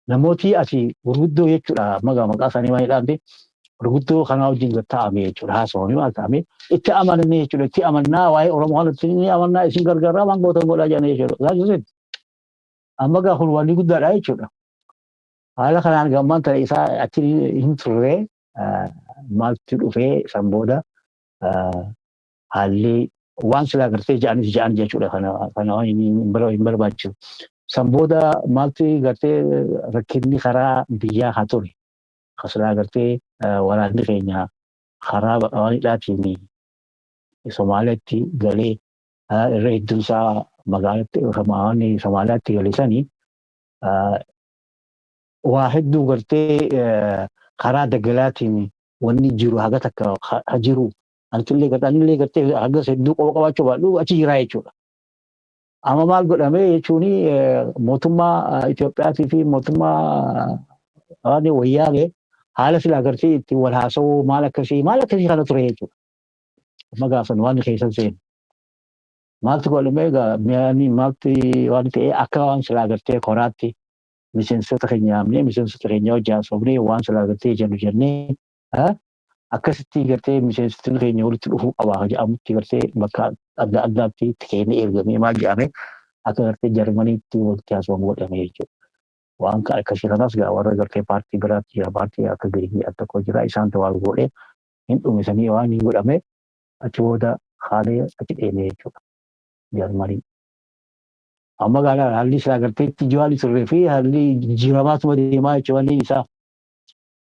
Namooti asii gurguddoo jechuudha maqaa isaanii waan jedhamte gurguddoo kanaa wajjin taa'ame jechuudha haasawanii waan ta'ame itti amananii jechuudha itti amannaa waa'ee Oromoo kanatti ni amannaa isin gargaaraa waan gootan godhaa jedhanii jechuudha. Gaajjuseen amma gaa kun waan guddaadha jechuudha. Haala kanaan gammaan ta'e isaa achi hin turre maaltu dhufee san booda haalli waan silaa gartee ja'an jechuudha kana hin barbaachisu. San booda maaltu gartee rakkinni karaa biyyaa haa ture. Kasilaa gartee waraanni keenya karaa waanidhaatiin Somaaliyaatti galee irra hedduun isaa magaalatti Somaaliyaatti galeessanii waa hedduu gartee karaa dagalaatiin wanni jiru haga takka jiru anillee gartee haga hedduu qabaachuu baadhu achi jiraa jechuudha. Amma maal godhame jechuun mootummaa Itoophiyaatii fi mootummaa waan wayyaanee haala silaa gartee itti wal haasawuu maal akkasii kana ture jechuudha. Amma gaafan waan keessan seenu. Maaltu godhame maaltu waan ta'e akka waan silaa gartee koraatti miseensota keenya wajjin haasofnee waan silaa gartee jennee akkasitti gartee miseensota keenya walitti dhufuu qaba jedhamutti gartee bakka adda addaatti itti kennee ergamee maal jedhame akka gartee Jarmaniitti walitti haasawamu godhame jechuudha. Waan akkasii kanas gaa warra gartee paartii biraatti jira paartii akka Giriikii adda tokko jira isaan ta'uu godhee hin dhumisanii waan hin godhame achi booda haalee achi dheenee jechuudha. Jarmanii. Amma gaala haalli isaa gartee itti jiwaali turree fi haalli jijjiiramaatuma deemaa jechuudha isaa.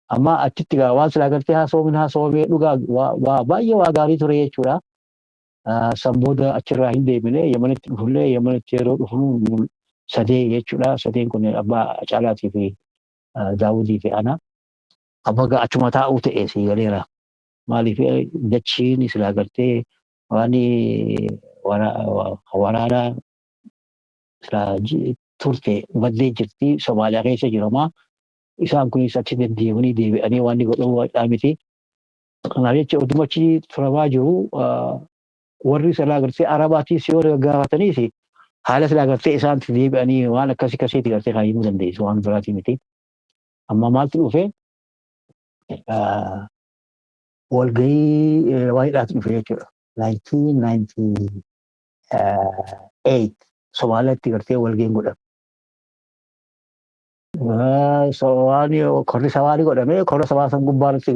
Amma achitti gaa waan silaa gartee haasawamee dhugaa waa baay'ee waa gaarii ture jechuudha. San booda achirraa hin deemine Yemenitti dhufullee Yemenitti yeroo dhufu sadee jechuudha. Sadeen kun abbaa Caalaatii fi Daawudii fi ana. Amma gaa achuma taa'uu ta'e si galeera. maaliif dachiin silaa gartee waan waraanaa silaa turte baddee jirti Somaaliyaa keessa jiramaa isaan kunis achi deddeebi'anii deebi'anii waan godhamu miti. Kanaaf jecha oduma achi turamaa jiru warri silaa gartee Arabaatiis yoo gaafataniis haala silaa gartee isaanitti deebi'anii waan akkasii akkasiitti gartee kan himuu dandeessu waan biraatii miti. Amma maaltu dhufe walgahii waa'eedhaatu dhufe jechuudha. 1998 Somaaliyaatti gartee walgahiin godhame. Korri sawaanii godhame korra sabaa san gubbaarratti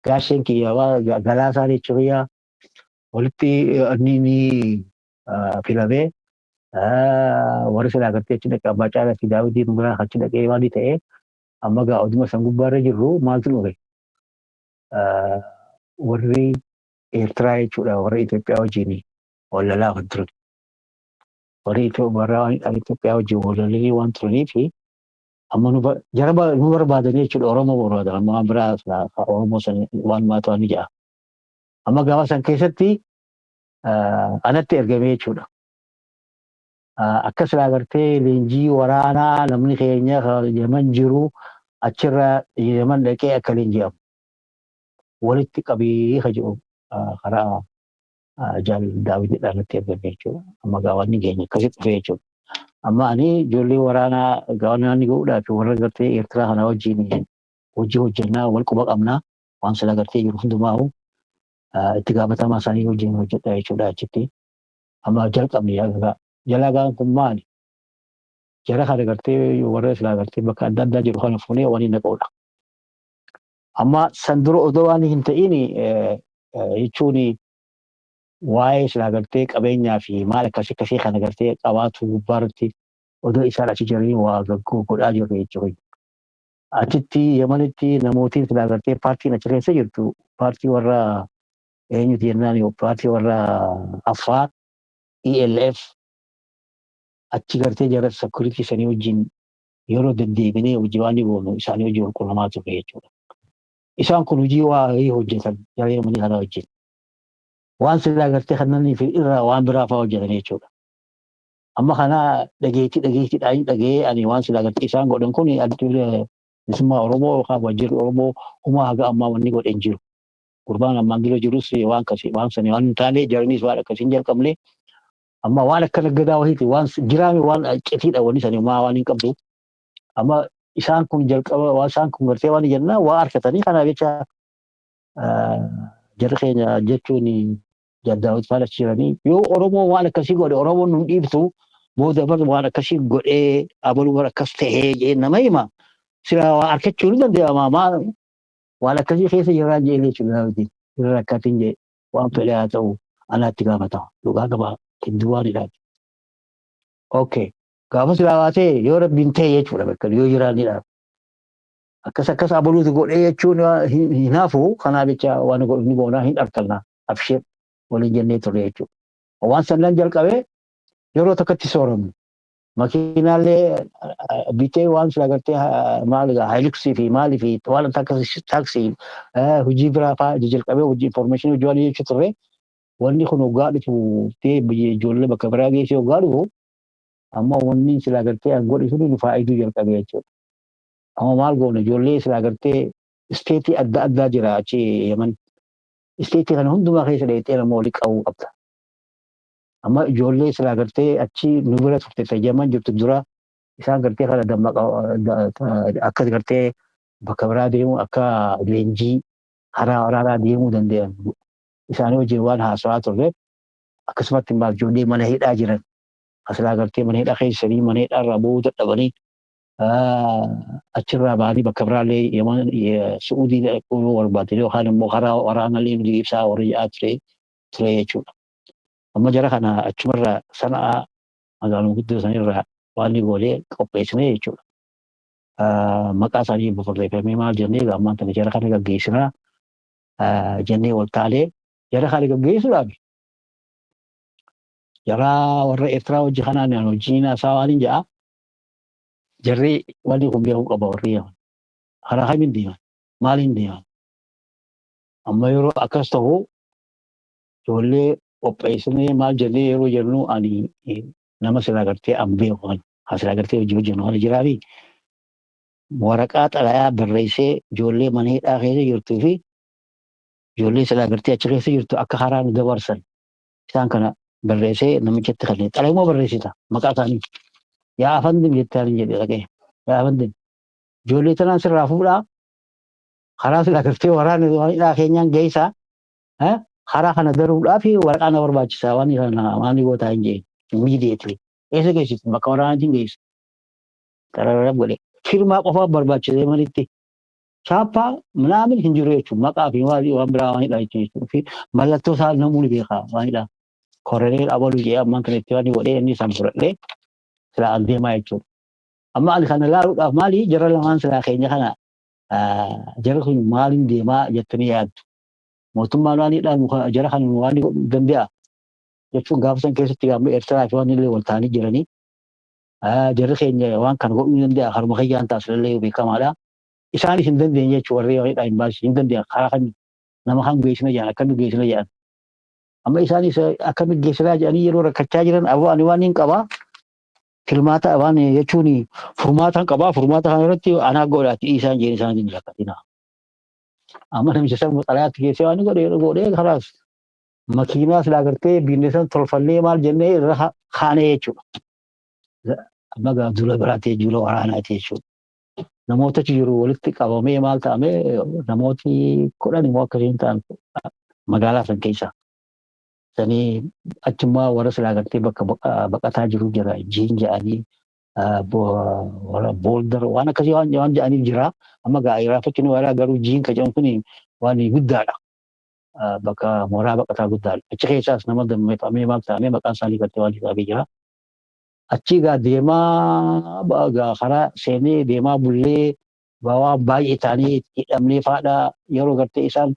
gaasheen kiyyaa galaa isaanii jechuudha. Walitti inni filamee warri silaa gartee achi dhaqee abbaa caalaa fi daawwitiin biraa achi dhaqee waan ta'e amma gaa oduma san gubbaarra jirru maaltu dhufe warri Eertiraa jechuudha warra Itoophiyaa wajjin wallalaa kan turan. Warri Itoophiyaa wajjin wallalanii waan turanii fi amma jara nu barbaadanii jechuudha Oromoo barbaadan amma waan biraa Oromoo san waan maatu ni ja'a. Amma gaafa san keessatti anatti ergamee jechuudha. Akka silaa gartee leenjii waraanaa namni keenya Yemen jiru achirra Yemen dhaqee akka leenji'amu. Walitti qabee jedhu karaa daawwitiidhaan natti ergamee jechuudha. Amma gaawwanni keenya akkasitti dhufee jechuudha. Amma ani ijoollee waraanaa gaawwanni godhuudhaaf warra gartee Eertiraa kana wajjin hojii hojjennaa wal quba qabnaa waan silaa gartee jiru hundumaa'u itti gaafatamaa isaanii wajjin hojjedha jechuudha achitti. Amma jalqabne jalaa gaan kun maali? Jara kana gartee warra silaa gartee bakka adda addaa jiru kana fuunee waliin naqudha. Amma san dura odoo waan hin ta'in jechuun waa'ee silaa gartee qabeenyaa fi maal akkasii kana gartee qabaatu gubbaarratti odoo isaan achi jiranii waa godhaa jiru jechuudha. Achitti Yemenitti namootiin silaa gartee paartiin achi keessa jirtu paartii warra eenyuti jennaan paartii warra Affaar ELF achi gartee jara security sanii wajjin yeroo deddeebinee hojii waan goonu isaanii hojii wal quunnamaa ture jechuudha. Isaan kun hojii waa hojjetan jara Yemenii kana wajjin. Waan silaa gartee kanneen fi irraa waan biraa fa'aa hojjetan jechuudha. Amma kana dhageettiidhaan dhagee ani waan silaa gartee isaan godhan kun bilisummaa Oromoo yookaan wajjirri Oromoo humaa haga ammaa wanni godhan jiru. Gurbaan ammaan dura jirus waan akkasii waan sanii waan hin taane jaraniis waan akkasiin jalqabne amma waan akka naggadaa wahiiti waan jiraame waan citiidha wanni sanii waan hin qabdu. Amma isaan kun jalqaba waan isaan kun gartee waan jennaa waa harkatanii kanaaf jecha jarri keenya jechuun jaddaawwit faana jiranii yoo Oromoo waan akkasii godhe Oromoon nu dhiibtu booda bar waan akkasii godhee abaluu bar akkas ta'ee jee nama hima sila waa harkachuu ni danda'ama maal waan akkasii keessa jiraan jee jechuudha irra akkaatiin jee waan fedhe haa ta'u anaatti gaafatama dhugaa gabaa hedduu waan hidhaati. Okay gaafa silaa baatee yoo rabbiin ta'e jechuudha bakka yoo jiraanidha. Akkas abaluuti godhee jechuun hinaafu kanaaf jecha waan godhni boonaa hin argannaa abshee waliin jennee ture jechuudha. Waan sannan jalqabee yeroo takkatti sooramnu makiinaallee bitee waan silaa gartee maal haayiluksii fi maalii fi waan taaksii hojii biraa fa'aa jalqabee hojii information hojii waan jechuu turre wanni kun hoggaa dhufu ijoollee bakka biraa geessee hoggaa dhufu amma wanni silaa gartee godhi sun nu faayiduu jalqabee jechuudha. Amma maal goone ijoollee silaa gartee isteetii adda addaa jira achi Yemen. Isteetii kana hundumaa keessa dheettee nama walii qabuu qabda. Amma ijoollee silaa gartee achi nu bira turte fayyadaman jirtu dura isaan gartee kana akka gartee bakka biraa deemu akka leenjii karaa waraanaa deemuu danda'an isaanii wajjin waan haasawaa turre akkasumatti immoo ijoollee mana hidhaa jiran asilaa gartee mana hidhaa keessanii mana hidhaa irraa bu'uu dadhabanii achirraa ba'anii bakka biraallee Suudii dhaquu barbaadanii yookaan immoo karaa waraanallee nuti ibsaa warri yaa'aa ture jechuudha. Amma jara kana achumarraa sana'aa magaaluma guddoo sanirraa waan ni goolee qopheessine jechuudha. Maqaa isaanii barreeffamee maal jennee ammaan tana jara kana gaggeessinaa jennee wal taalee jara kana gaggeessuudhaaf jara warra Eertiraa hojii kanaan hojiin isaa waan hin ja'a. Jarri wanti kun beekuu qaba warri Yemen. Karaa kamiin deeman? Maaliin deeman? Amma yeroo akkas ta'u ijoollee qopheessinee maal jennee yeroo jennu ani nama silaa gartee an beeku silaa gartee hojii hojjennu kana jiraafi waraqaa xalayaa barreessee ijoollee mana hidhaa keessa jirtuu fi ijoollee silaa gartee achi keessa jirtu akka karaa nu dabarsan isaan kana barreessee namichatti kennee xalayaa barreessita maqaa isaanii yaa afandim jettaan jedhe dhaqee yaa afandim ijoollee tanaan sirraa fuudhaa karaa silaa gartee waraana hidhaa keenyaan geessaa karaa kana daruudhaaf waraqaa na barbaachisaa waan gootaa hin jeen immediately eessa geessitu bakka waraanaatiin geessu tararara godhe firmaa qofaaf barbaachisee manitti chaappaa minaamin hin jiru jechuun maqaa fi waan biraa waan hidhaa jechuudha fi mallattoo isaa namuun beekaa waan hidhaa korrelee abaluu jee ammaan kana itti waan godhee inni isaan fudhadhee silaa an deemaa jechuudha. Amma ani kana laaluudhaaf maali jara lamaan silaa keenya kana jara kun maaliin deemaa jettanii yaaddu. Mootummaan waan hidhaa jara kana waan godhuu danda'a jechuun gaafa san keessatti gaafa Eertiraa fi waan illee wal ta'anii jiranii jarri keenya waan kana godhuu danda'a haruma kayyaan taasisallee beekamaadha. Isaanis hin dandeenye jechuun warree waan hidhaa hin baasisu hin danda'an karaa kan nama kan geessina jedhan akkamitti geessina jedhan. Amma isaanis akkamitti geessinaa jedhanii yeroo rakkachaa jiran aboo ani waan hin qabaa filmaata waan jechuun furmaata hin qabaa furmaata kana irratti anaa godhaati isaan jeen isaan hin rakkatina. Amma namicha san xalayaatti geessee waan godhee karaas makiinaa silaa gartee bineelsan tolfallee maal jennee irra kaanee jechuudha. Amma dura biraatee jiru waraanaati jechuudha. Namoota jiru walitti qabamee maal ta'ame namooti 10 immoo akkasiin ta'an magaalaa san keessa. Sanii achummaa warra silaa gartee bakka baqataa jiru jira jiin jedhanii booldar waan akkasii waan jedhanii jira. Amma irraafachuu waraa garuu jiin ka jedhamu kun waan guddaadha. Bakka mooraa baqataa guddaadha. Achi keessaas nama dammeeffamee maal ta'ame maqaan isaanii gartee waan qabee jira. Achi deemaa karaa seenee deemaa bullee waan baay'ee ta'anii hidhamnee faadhaa yeroo gartee isaan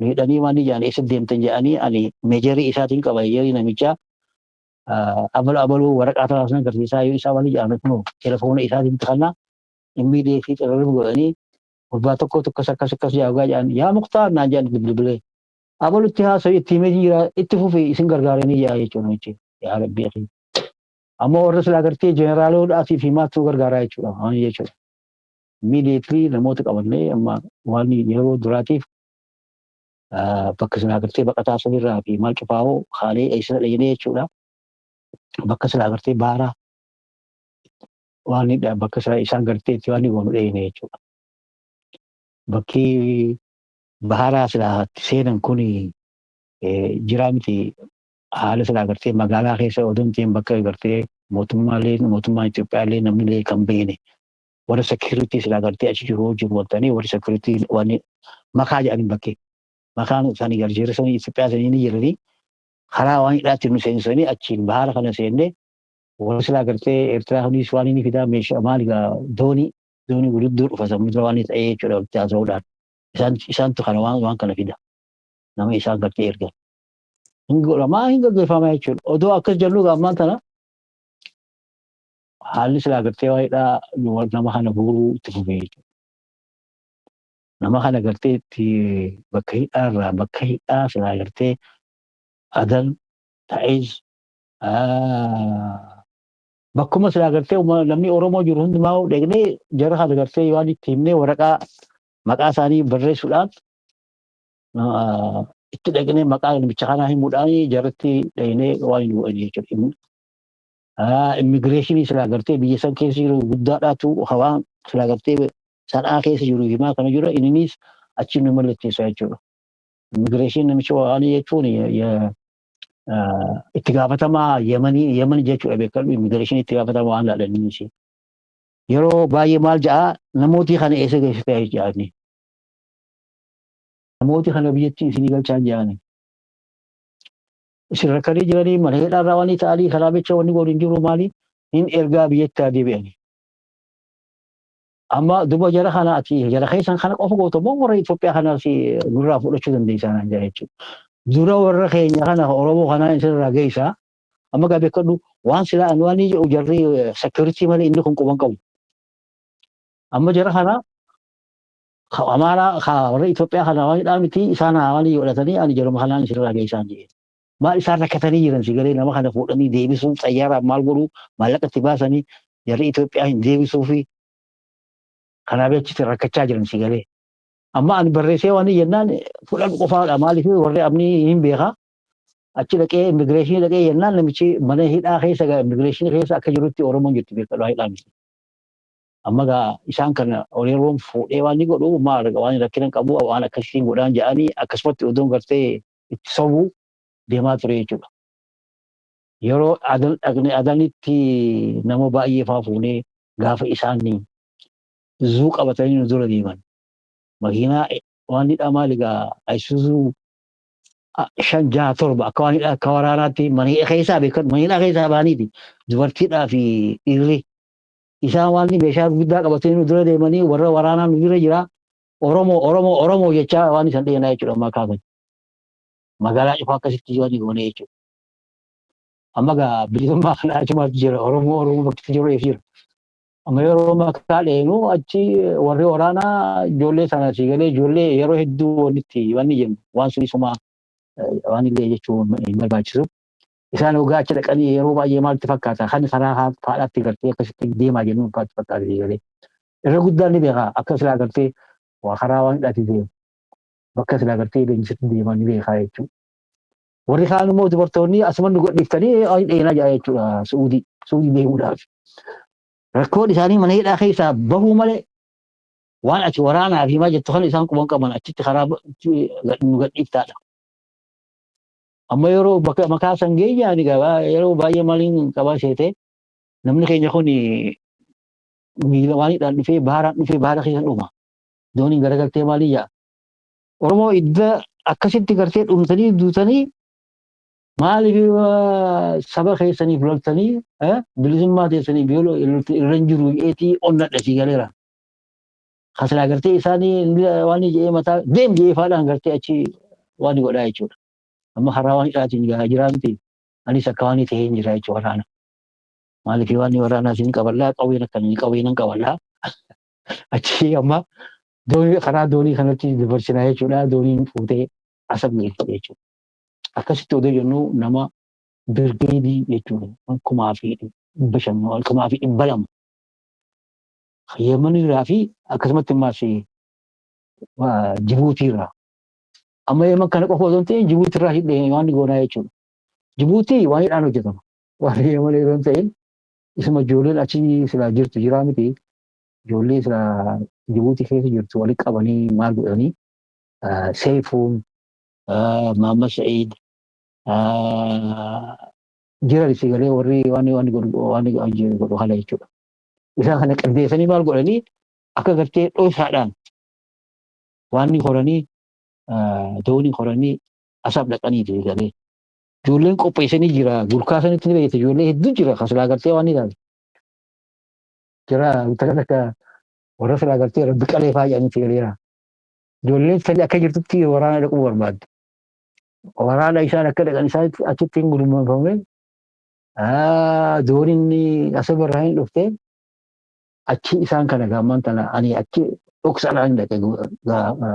hidhanii waan ijaan eessa deemtan jedhanii ani meejarii isaatiin qaba yerii namicha abaluu waraqaa taasisan garsiisaa yoo isaa waan ijaan kun telefoona isaatiin takanna immiideetii xirruu godhanii gurbaa tokko akkas jaagaa jedhan yaa muktaar naan jedhan bilbilee abalutti haasa'u itti himee jira itti fufee isin gargaaranii yaa jechuudha namichi yaa rabbii akhi. Amma warra silaa gartee jeneraalota fi maattuu gargaaraa jechuudha waan jechuudha. Immediately namoota qabannee amma waan yeroo duraatiif bakka silaa gartee baqataa sanirraa fi maal cufaa'oo haalee eessa dhayinee jechuudha. Bakka silaa gartee baaraa waan bakka silaa isaan gartee itti waan goonu dhayinee jechuudha. Bakki baaraa silaa seenan kun jiraa miti haala silaa gartee magaalaa keessa odoontiin bakka gartee mootummaan Itoophiyaallee namni kan beene warra security silaa gartee achi jiru wantanii warra security waan makaa jedhanii bakkee makaan isaanii garjeera sanii Itoophiyaa sanii ni jiranii karaa waan hidhaatti nu seensanii achiin bahaara kana seennee warra silaa gartee Eertiraa kunis waan inni fidaa meeshaa maaligaa doonii guddoo dhufa sammuudra waan ta'ee jechuudha walitti haasa'uudhaan isaantu kana waan kana fida nama isaan gartee ergan. Hin gaggeeffamaa jechuudha. Odoo akkas jennu ammaan tana haalli silaa gartee waa'eedhaa nama kana buuruu itti fufee jechuudha. Nama kana gartee itti bakka hidhaa silaa gartee adan ta'es bakkuma silaa gartee namni Oromoo jiru hundumaa dheegnee jara kana gartee waan itti himnee waraqaa maqaa isaanii barreessuudhaan itti dhaqnee maqaa namicha kanaa himuudhaan jaratti dhaynee waan hin bu'an jechuudha. Immigireeshinii silaa gartee biyya san keessa jiru guddaadhaatu hawaan silaa gartee sanaa keessa jiru himaa kana jira innis achi nu mallatteessa jechuudha. Immigireeshinii namicha waan jechuun itti gaafatamaa Yemen jechuudha beekamu immigireeshinii itti gaafatamaa waan laalaniinis. Yeroo baay'ee maal ja'a namooti kana eessa geessitee jedhanii. Namooti kana biyyatti isinii galchaan jedhani. Isin rakkanii jiranii mana hidhaarraa waan ta'anii karaa beecha wanni godhu hin jiru maali hin ergaa biyyatti deebi'ani. Amma duba jara kana ati jara keessan kana qofa gootu moo warra Itoophiyaa kanas nurraa fudhachuu dandeessan jechuudha. Dura warra keenya kana Oromoo kana isirraa geessaa amma gaa beekadhu waan silaa waan jarri security malee inni kun quban qabu. Amma jara kana Amaara warra Itoophiyaa kana waanidhaa miti isaan haawanii godhatanii ani jedhama kanaan isirraa geessaan jedhe. Maal isaan rakkatanii jiran si galee nama kana fuudhanii deebisuu xayyaaraan maal godhuu maallaqa itti baasanii jarri Itoophiyaa hin deebisuu fi kanaaf achitti rakkachaa jiran si galee. Amma ani barreessee waan jennaan fudhan qofaadha maaliif warri abnii hin beekaa. Achi dhaqee immigireeshinii dhaqee jennaan namichi mana hidhaa keessa immigireeshinii keessa akka jirutti Oromoon jirti beekadhaa hidhaa miti. Amma gaa isaan kana Oromoon fuudhee waan ni godhu maal waan rakkina qabu waan akkasiin godhaan jedhanii akkasumatti odoon gartee itti sobuu deemaa ture jechuudha. Yeroo adanitti nama baay'ee faa fuunee gaafa isaan zuu qabatanii nu dura deeman. Makiinaa waan hidhaa maaligaa Ayisuuzuu 5-6-7 akka waan hidhaa akka waraanaatti mana hidhaa keessaa beekan mana hidhaa keessaa baaniiti dubartiidhaa fi dhiirri isaan waan meeshaa guddaa qabatanii nu dura deemanii warra waraanaa nu bira jira Oromoo jechaa waan isaan dheenaa jechuudha ammaa kaasan. Magaalaa ifaa akkasitti waan goone jechuudha. Amma gaa bilisummaa kana achumaatti jira Oromoo bakki jiru jira. Amma yeroo makkaa dheenu achi warri waraanaa ijoollee sana si galee ijoollee yeroo hedduu walitti waan jennu waan sunisuma waan illee jechuun hin barbaachisu. Isaan ogaa achi dhaqanii yeroo baay'ee maalti fakkaata kan karaa haadhaatti gartee akkasitti deemaa jennu maalti fakkaata si galee. Irra guddaan ni beekaa akka silaa gartee waa karaa waan hidhaati deemu bakka silaa gartee leenjisatti deemaa ni beekaa jechuudha. Warri kaan immoo dubartoonni asuman nu godhiftanii dheenaa jira jechuudha suudii deemuudhaaf. Rakkoon isaanii mana hidhaa keessaa bahuu malee waan achi waraanaa fi maa jettu kan isaan quban qaban achitti karaa nu gadhiiftaadha. Amma yeroo bakka makaa sangeeyyaa ni qaba yeroo baay'ee maaliin qabaa seete namni keenya kun miila waanidhaan dhufee baara keessa dhuma. Dooniin garagaltee maaliyyaa. Oromoo idda akkasitti gartee dhumtanii duutanii maaliif saba keessaniif loltanii bilisummaa teessanii irra hin jiru eetii onnadha si galeera. Kasilaa gartee isaanii waan jedhee mataa deem jedhee faadhaan gartee achi waan godhaa jechuudha. Amma karaa waan hidhaatiin jiraa miti anis akka waan ta'ee hin jira jechuudha waraana. Maaliif waan waraanaa siin qaballaa qawween akkamii qawween qaballaa achi amma karaa doonii kanatti dabarsinaa jechuudha dooniin fuutee asabni jechuudha. Akkasitti odoo jennu nama birgeedii jechuudha. 2,500 Yemenirraa fi akkasumatti immaas Jibuutiirraa. Amma Yemen kana qofa osoo hin ta'in Jibuutiirraa hidhee waan goonaa jechuudha. Jibuutii waan hidhaan hojjetama. Waan Yemen yeroo hin ta'in isuma ijoolleen achi silaa jirtu jiraa miti. Ijoollee silaa Jibuutii keessa jirtu walitti qabanii maal godhanii Seyfuun Muhammad Sa'iid jiran si galee warri waan godhu haala jechuudha. Isaan kana qindeessanii maal godhanii akka gartee dhoofsaadhaan waan horanii doonii horanii asaaf dhaqanii si galee. Ijoolleen qopheessanii jira gurkaasanitti ni beekta ijoollee hedduu jira kasilaa gartee waan ni taate. Jira takka warra silaa gartee rabbi qalee faayanii si galeera. Ijoolleen sadii akka jirtutti waraana dhaquu barbaadde. Waraana isaan akka dhaqan isaan achitti hin gurmaafame. Dooniin asirraa hin dhufte achi isaan kana gaamman tana ani achi dhoksaadhaan dhaqee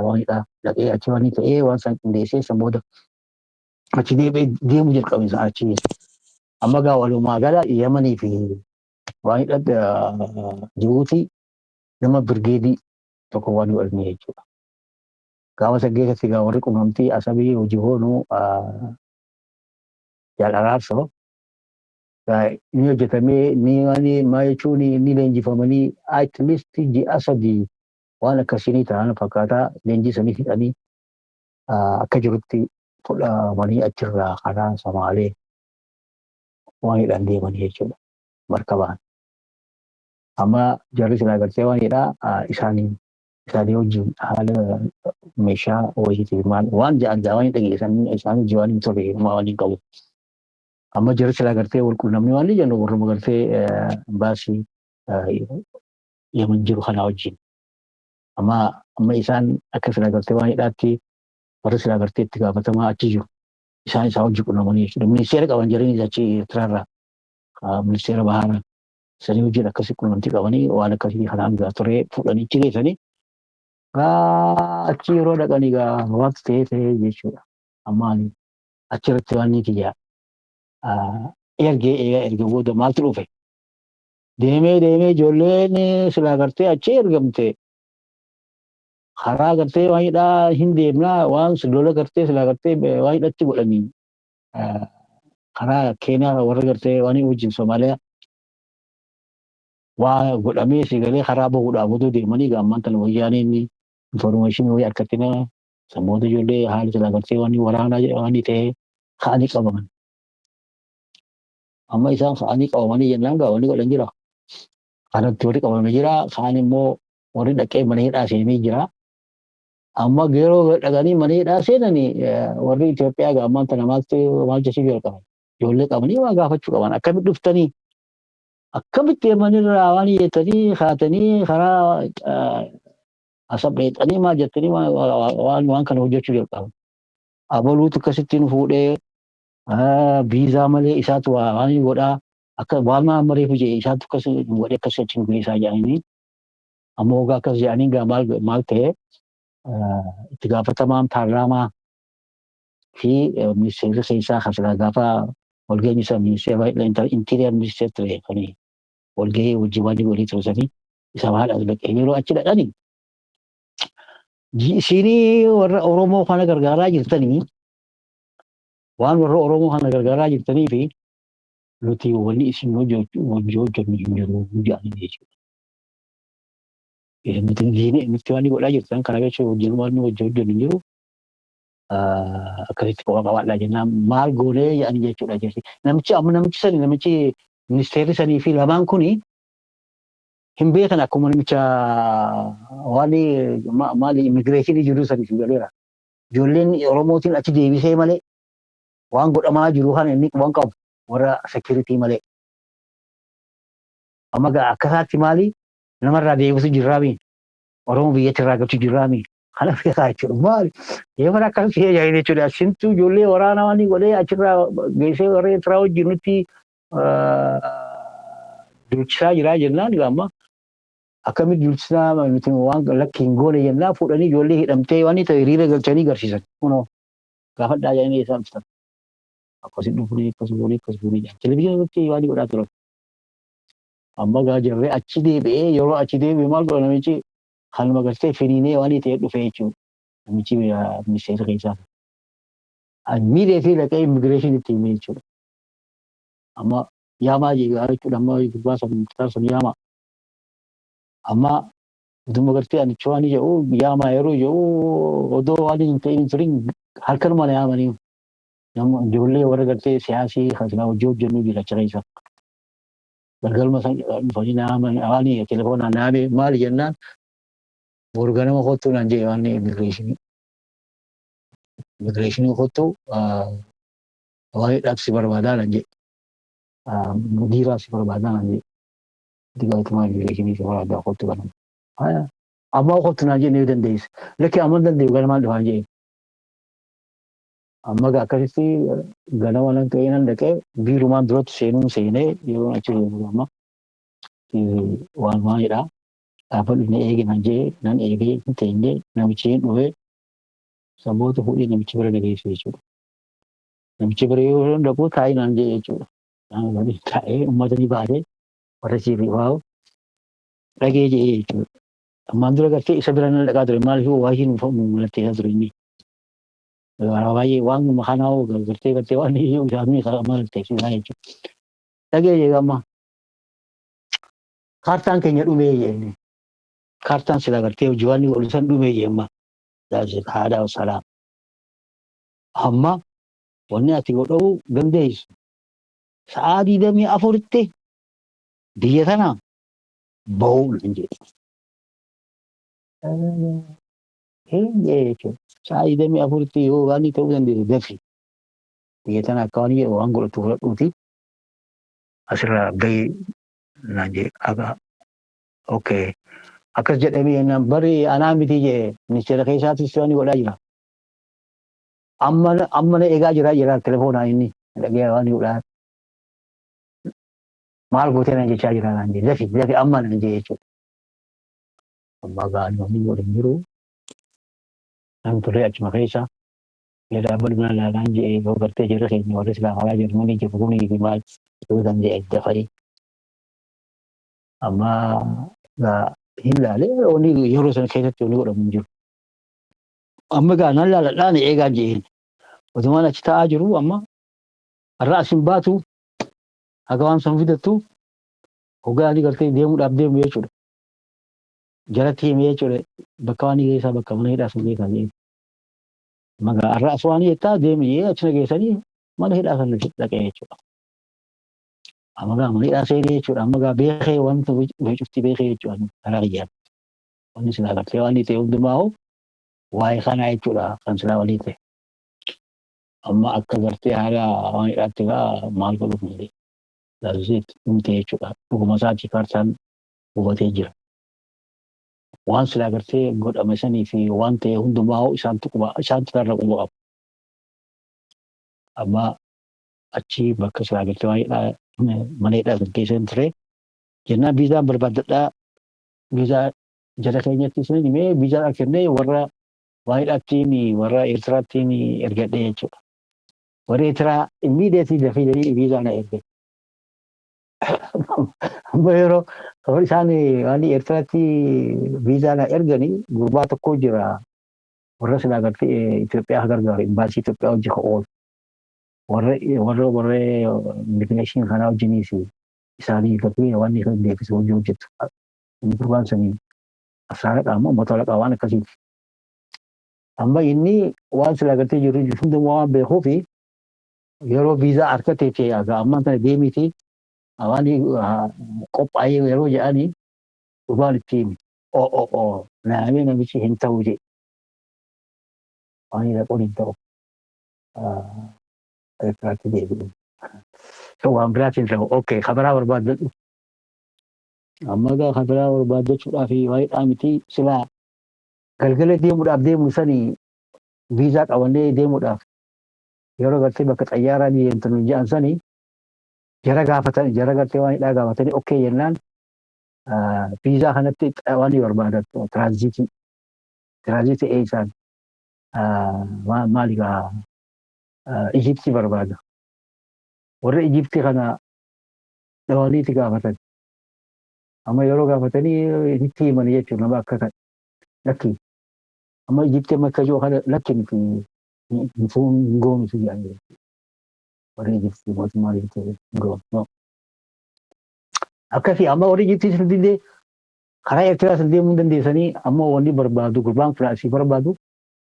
waanidha dhaqee achi waan ta'ee waan isaan qindeessee san booda achi deemuu jalqabe isaan achi. Amma gaa walumaa gala Yemanii fi waanidha Jibuutii nama birgeedii tokko waan godhanii jechuudha. Gaafa saggeessatti gaa warri qunnamtii asabii hojii hoonuu jaalaraarso ni hojjetamee ni maa jechuun ni leenjifamanii at least ji'a 3 waan akkasii ta'an fakkaataa leenjisanii fixanii akka jirutti fudhamanii achirraa karaa Somaalee waan hidhan deemanii jechuudha markabaan. Amma jarri silaa gartee waan hidhaa isaanii wajjin haala meeshaa wayiitiif maal waan ja'an waan dhageessan isaan hojii waan hin turre waan hin qabu. Amma jarri silaa gartee wal quunnamni waan ni jennu warra gartee baasii Yemen jiru kanaa wajjin. Amma isaan akka silaa gartee waan hidhaatti warra silaa gartee itti gaafatamaa achi jiru. Isaan hojii quunnamanii jechuudha. Ministeera qaban jarri achi Eertiraarraa ministeera Baharaa sanii wajjin akkasii quunnamtii qabanii waan akkasii kanaan gaa turee fuudhanii achi geessanii Achi yeroo dhaqanii gaa wanti ta'ee jechuudha. Ammaanii achirratti waan ni kiyya. Erga booda maaltu dhufe? Deemee ijoolleen silaa gartee achi ergamte. Karaa gartee waan hidhaa hin deemnaa waan lola gartee silaa gartee waan hidhatti godhanii. Karaa Keenyaa warra gartee waan wajjin Somaaliyaa waa godhamee sigalee karaa bahuudhaaf otoo deemanii gaamman tana wayyaaniin information wayii harkattina sammoota ijoollee haala silaa gartee waan waraanaa waan ta'e ka'anii qabaman. Amma isaan ka'anii qabamanii jennaan gaa wanni godhan jira. Kanatti warri qabamee jira. Kaan immoo warri dhaqee mana hidhaa seenee jira. Amma yeroo dhaqanii mana hidhaa seenanii warri Itoophiyaa gaamman tana maal jechuu jalqaban. Ijoollee qabanii waa gaafachuu qaban. Akkamitti dhuftanii? Akkamitti deemanirraa waan jettanii kaatanii karaa asabbeexanii maal jettanii waan kana hojjechuu jalqaban. Abaluutu akkasitti nu fuudhee viizaa malee isaatu waan godhaa akka waan mareefu jee isaatu akkas godhee akkas achi nu geessaa jedhanii amma hogaa akkas jedhanii gaa maal ta'e itti gaafatamaan paarlaamaa fi ministeerri keessaa kan silaa gaafa walgeenyi isaa ministeera interior ministeera ture kan walgahii wajjin waan walii tursanii isa haala dhaqee yeroo achi dhaqanii isinii warra Oromoo kana gargaaraa jirtanii waan warra Oromoo kana gargaaraa jirtanii fi nuti wanni isin hojjennu hin jiru jedhanii jechuudha. Nuti waan godhaa jirtan kana jechuun hojjennu waan hojjennu hin jiru. Akkasitti qofa qabaadhaa jennaan maal goonee jedhanii jechuudha jechuudha. Namichi ministeerri sanii fi lamaan kuni hin beekan akkuma namicha waan maali immigireeshinii jiru sanii fi galeera. Ijoolleen Oromootiin achi deebisee malee waan godhamaa jiru kana inni waan qabu warra sekiriitii malee. Amma akkasaatti maali namarraa deebisu jirraami. Oromoo biyyatti irraa galchuu jirraami. Kana feesaa jechuudha. Maali? Yeeman akkas ta'ee jaayine jechuudha. Sintuu ijoollee waraanaa waan godhee achirraa geessee warra Eertiraa wajjin nutti dulchisaa jiraa jennaan amma akkamitti dulchisaa nuti waan lakki hin goone jennaan fuudhanii ijoollee hidhamtee waan ta'e hiriira galchanii garsiisan. Kunoo gaafadhaa jaayine isaan bitan. Akkasitti dhufnee akkas goonee akkas goonee jaan. Televezyiinii irratti waan godhaa turan. Amma gaa jarree achi deebi'ee yeroo achi deebi'e maal godha namichi kanuma gartee firiinee waan ta'e dhufe jechuudha. Namichi ministeera keessaa. Miidhee fi dhaqee immigireeshinii itti himee jechuudha. Amma yaamaa jechuudha jechuudha amma gurbaa san yaamaa. Amma utuma gartee anichi waan jedhu yaamaa yeroo jedhu odoo waan hin ta'in turin halkanuma na yaamanii. Ijoollee warra gartee siyaasii kan silaa hojii hojjennu jira achi keessa. Galgalma san dhufanii na yaaman waan telefoonaan na yaame maali jennaan borganama kottuu naan jedhe waan immigireeshinii. Immigireeshinii kottuu waan dhaabsi barbaadaa naan jedhe. Diiraa si barbaadaa naan jedhe. Itti gaafatamaa immigireeshinii si barbaadaa kottuu kanama. Amma kottuu naan jedhe ni dandeessa. Lakki amma dandeessu ganamaan dhufaan jedhe. Amma akkasitti ganama nan ta'ee nan dhaqee biirumaan duratti seenuun seenee yeroo achi deemu amma waan maalidhaa. Gaafa dhufne eege nan jedhee nan eegee hin teenyee namichi hin dhufee sammooota fuudhee namichi bira dhageessu jechuudha. Namichi bira yoo dhaqu taa'ee naan jedhe jechuudha. Taa'ee uummata ni baatee warra siifii waa'u dhagee jedhee jechuudha. Ammaan dura gartee isa bira nan dhaqaa ture maaliif waa hin mul'atteessaa ture inni. Baay'ee waan makaanaa gartee waan isaanii mallatteessisaa jechuudha. Dhagee jedhe amma kaartaan keenya dhumee jedhanii. Kaartaan sila gartee hojii waan wal isaan dhumee jedhama. Haadha salaam. Amma wanni ati godhuu dandeessu. Sa'aa 24tti biyya tana bahuu hin jedhu. Jechuudha. Sa'aa 24tti yoo waan ta'uu dandeessu dafi. Biyya tana akka waan godhatu fudhadhuuti. Asirraa bahee naan jedhe akka okay. Akkas jedhamee bari anaa miti jedhe ministeera keessaatis waan godhaa jira. Amma na eegaa jira telefoonaan inni dhagee waan godhaa. Maal gootee naan jechaa jira naan jedhe dafi amma naan jedhe jechuudha. Amma gaanii waan godhan jiru Kan turee achuma keessa jedhaa balbala laalaan jedhee yoo gartee jirra keenya warri silaa alaa Jarmanii jiru kunii fi maal yoo danda'e dafanii amma hin laalee yeroo sana keessatti wanni godhamu hin jiru. Amma naan laaladhaan eegaa jeen otumaan achi taa'aa jiru amma har'a asin baatu haga waan san fidattu hoggaanii gartee deemuudhaaf deemu jechuudha. Jalatti himee jechuudha bakka waan keessaa bakka mana hidhaa sun beekaa jeen. Magaa har'a as waan jettaa deemee achina geessanii mana hidhaa kan dhaqee jechuudha. Amma mana hidhaa seenee jechuudha. Amma beekee wanta cufti beekee jechuudha karaa kiyyaan. Wanni silaa gartee waan ta'e hundumaa waa'ee kanaa jechuudha kan silaa walii ta'e. Amma akka gartee haala waan hidhaatti maal godhuuf malee laasuusitti dhumte jechuudha. Dhuguma isaatii kaarsaan hubatee jira. Waan silaa gartee godhame sanii fi waan ta'e hundumaa isaantu irra quba qabu. Amma achi bakka silaa gartee waan hidhaa mana hidhaa kan keessa hin ture jennaan viizaan barbaadadhaa viizaa jala keenyatti isin himee viizaa kennee warra waan hidhaattiin warra Eertiraattiin ergadhe jechuudha. Warri Eertiraa immiideetii dafii viizaa na erge. Amma yeroo isaan waan Eertiraatti viizaa na erganii gurbaa tokko jira warra silaa gartee Itoophiyaa gargaaru imbaasii Itoophiyaa hojii ka oolu. Warra immigireeshinii kanaa wajjiniis isaanii gartee waan isa deebisu hojii hojjetu. Gurbaan sanii asxaanadha ammoo motoraqaa waan akkasiiti. Amma inni waan silaa gartee jiru hundumaa waan beekuufi yeroo viizaa harkatee ta'e amma sana deemiti waan qophaa'ee yeroo jedhanii gurbaan itti himi. Naamee namichi hin ta'u jedhe. Waan hidha qoli hin ta'u. Eertiraatti deebi'u. Waan biraatti hin ta'u. Okay, kabaraa barbaaddadhu. Amma kabaraa barbaaddachuudhaaf waan hidhaa miti silaa galgala deemuudhaaf deemu sanii viizaa qabannee deemuudhaaf yeroo gartee bakka xayyaaraa deemtu jedhan sanii jara gartee waan hidhaa gaafatanii okay jennaan viizaa kanatti waan barbaadattu tiraanziitii eeysaan maaligaa Ijiptii barbaada. Warri Ijiptii kana dhawaniiti gaafatan. Amma yeroo gaafatanii itti himan jechuudha nama akka kan lakki. Amma Ijiptii amma akka jiru kana lakki miti hin goomsu jedhanii. Warri Ijiptii mootummaa Ijiptii goomsu. Akkasii amma warri Ijiptii sirriilee karaa Eertiraa sirrii deemuu dandeessanii amma wanni barbaadu gurbaan kun asii barbaadu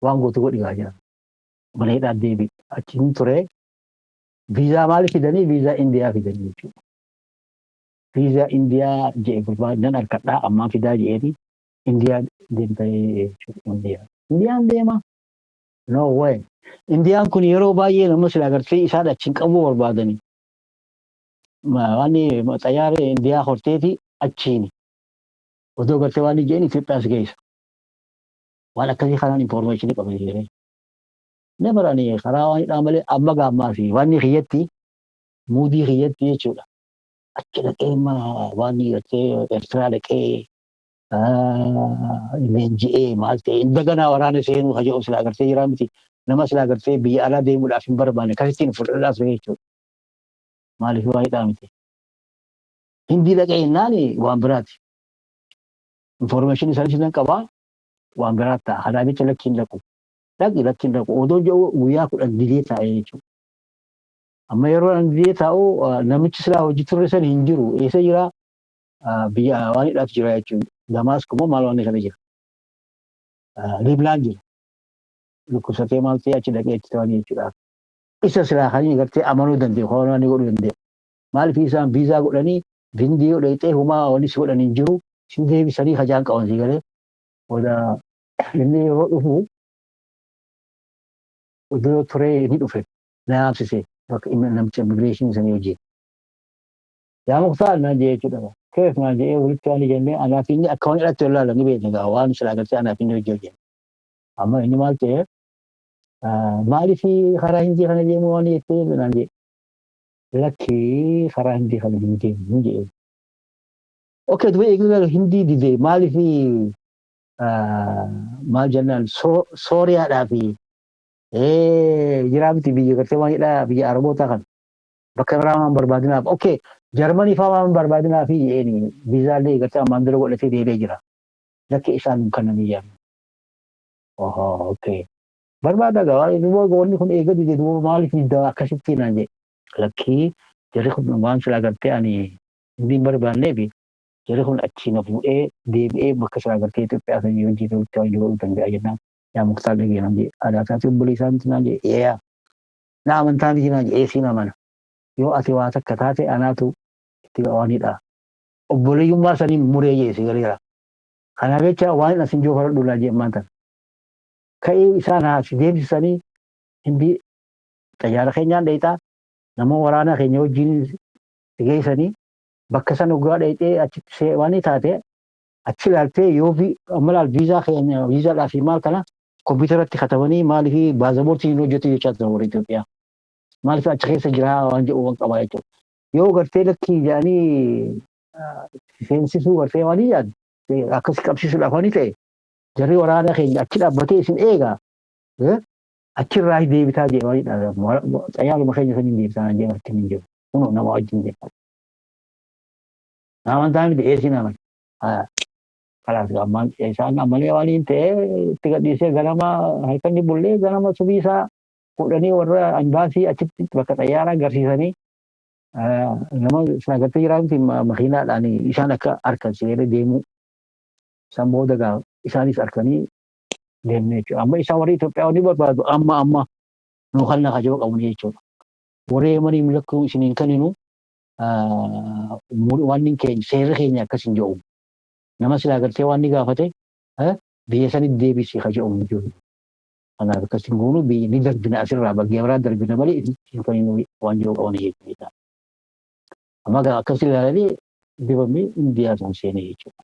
waan gootu godhigaa jira. Mana hidhaa deebi achiin ture viizaa maal fidanii viizaa Indiyaa fidanii jechuudha. Viizaa Indiyaa jedhe gurbaan nan harkadhaa ammaa fidaa jedheeti Indiyaa deemtee jechuudha. Indiyaan deema. No way. Indiyaan kun yeroo baay'ee nama silaa gartee isaan achiin qabuu barbaadanii. Waan xayyaara Indiyaa horteeti achiini. Otoo gartee waan jedheen Itoophiyaas geessa. Waan akkasii kanaan infoormeeshinii qaban jedhee. Namaranii karaa waan hidhaa malee amma gaammaa fi waan kiyyatti muudii kiyyatti jechuudha. Achi dhaqee waan gartee Eertiraa dhaqee leenji'ee maal ta'e daganaa waraana seenuu haja'u silaa gartee jiraa miti. Nama silaa gartee biyya alaa deemuudhaaf hin barbaanne akkasittiin fudhadhaaf jechuudha. Maaliif waan hidhaa miti. Hindii dhaqee jennaan waan biraati. Infoormeeshinii isaanii sidan qabaa waan biraatti ta'a. Kanaa jecha lakkiin dhaqu. Lakkiin dhaqu. Odoo jedhu guyyaa 10 dilee taa'ee jechuudha. Amma yeroo dilee taa'u namichi silaa hojii turre san hin jiru. Eessa jira biyya waan hidhaatu jira jechuudha. Damaasqoo moo maal waan kana jira. Liiblaan jira. Dhukkubsatee maal ta'e achi dhaqee itti ta'anii jechuudha. Isa silaa kan gartee amanuu danda'u. Horaa ni godhuu danda'u. Maaliif isaan viizaa godhanii vindii godhatee humaa wanni si godhan hin jiru. Sin deebisanii hajaan qaban si galee. Oda inni yeroo dhufu odoo turee ni dhufe. Na yaabsise. Bakka namicha immigireeshinii sanii hojii. Yaa muktaar naan jee jechuudha. Keef naan jee walitti waan jennee anaaf inni akka waan hidhatti wallaalan ni beekne gaa waan silaa gartee anaaf inni hojii hojjenne. Amma inni maal ta'e maaliif karaa hindii kana deemu waan jettee naan jee. Lakkii karaa hindii kana hin deemu hin jee. Okay, dubbii eegalee hindii didee maaliif maal jennaan Sooriyaadhaa fi jiraa miti biyya gartee waanidha biyya Araboota kan bakka biraa waan barbaadinaaf. Okey Jarmanii fa'aa waan barbaadinaaf viizaallee gartee ammaan dura godhatee deebi'ee jira. Lakki isaan kana ni jaamu. Okey. Barbaada gaa wanni kun eega dide duuba maaliif diddaa akkasitti naan jedhe. Lakkii jarri kun waan silaa gartee ani hin barbaannee fi jarri kun achi na fuudhee deebi'ee bakka silaa gartee Itoophiyaa sanii hojii ta'utti waan jiru danda'a jennaan. Yaa muktaar dhagee naan jedhe aadaa isaatti obbolee isaanitti naan jedhe eeyaa. Na amantaa miti naan jedhe eesii na mana. Yoo ati waa takka taate anaatu itti waanidha. Obboleeyyummaa sanii muree jeesi galeera. Kanaaf jecha waan asin joo faradhu laa jedhe maanta. Ka'ee isaan haasi deebisanii hindi xayyaara keenyaan dheetaa nama waraanaa keenya wajjin geessanii bakka sana dhugaa dheetee achitti waan taate achi ilaaltee yoo amalaal viizaa keenya viizaadhaa fi maal kana kompiitaratti katabanii maaliif baazaboortiin hojjetu jechaa turan warra Itoophiyaa. Maaliif achi keessa jira waan jedhu waan qabaa jechuudha. Yoo gartee lakkii jedhanii seensisuu gartee waan yaadu akkas qabsiisuudhaaf waan ta'e jarri waraanaa keenya achi dhaabbatee isin eegaa achirraa deebitaa jee waanidha. Xayyaaruma keenya saniin deebisaa jee marti hin jiru. Kunoo nama wajjin jee. Amantaa miti eessi naman. Kalaas ammaan isaan ammalee waaniin ta'ee itti gadhiisee ganama halkanni bullee ganama subiisaa fuudhanii warra ambaasii achitti bakka xayyaaraa agarsiisanii nama saagartee jiraatutti makiinaadhaan isaan akka harkan seeree deemuu isaan booda gaa isaanis harkanii deemne jechuudha. Amma isaan warri Itoophiyaa wanni barbaadu amma nu kan naka jiru qabu jechuudha. Warri manii milakkuu isiniin kaninu waan keenya seerri keenya akkas hin jedhu. Nama silaa gartee waan gaafate biyya sanitti deebisee ka jedhu hin jiru. Kanaaf akkas hin goonu biyyi ni darbina asirraa baggee biraa darbina malee isin kaninu waan jiru qaban jechuudha. Amma akkas ilaalanii dibamee Indiyaa san seenee jechuudha.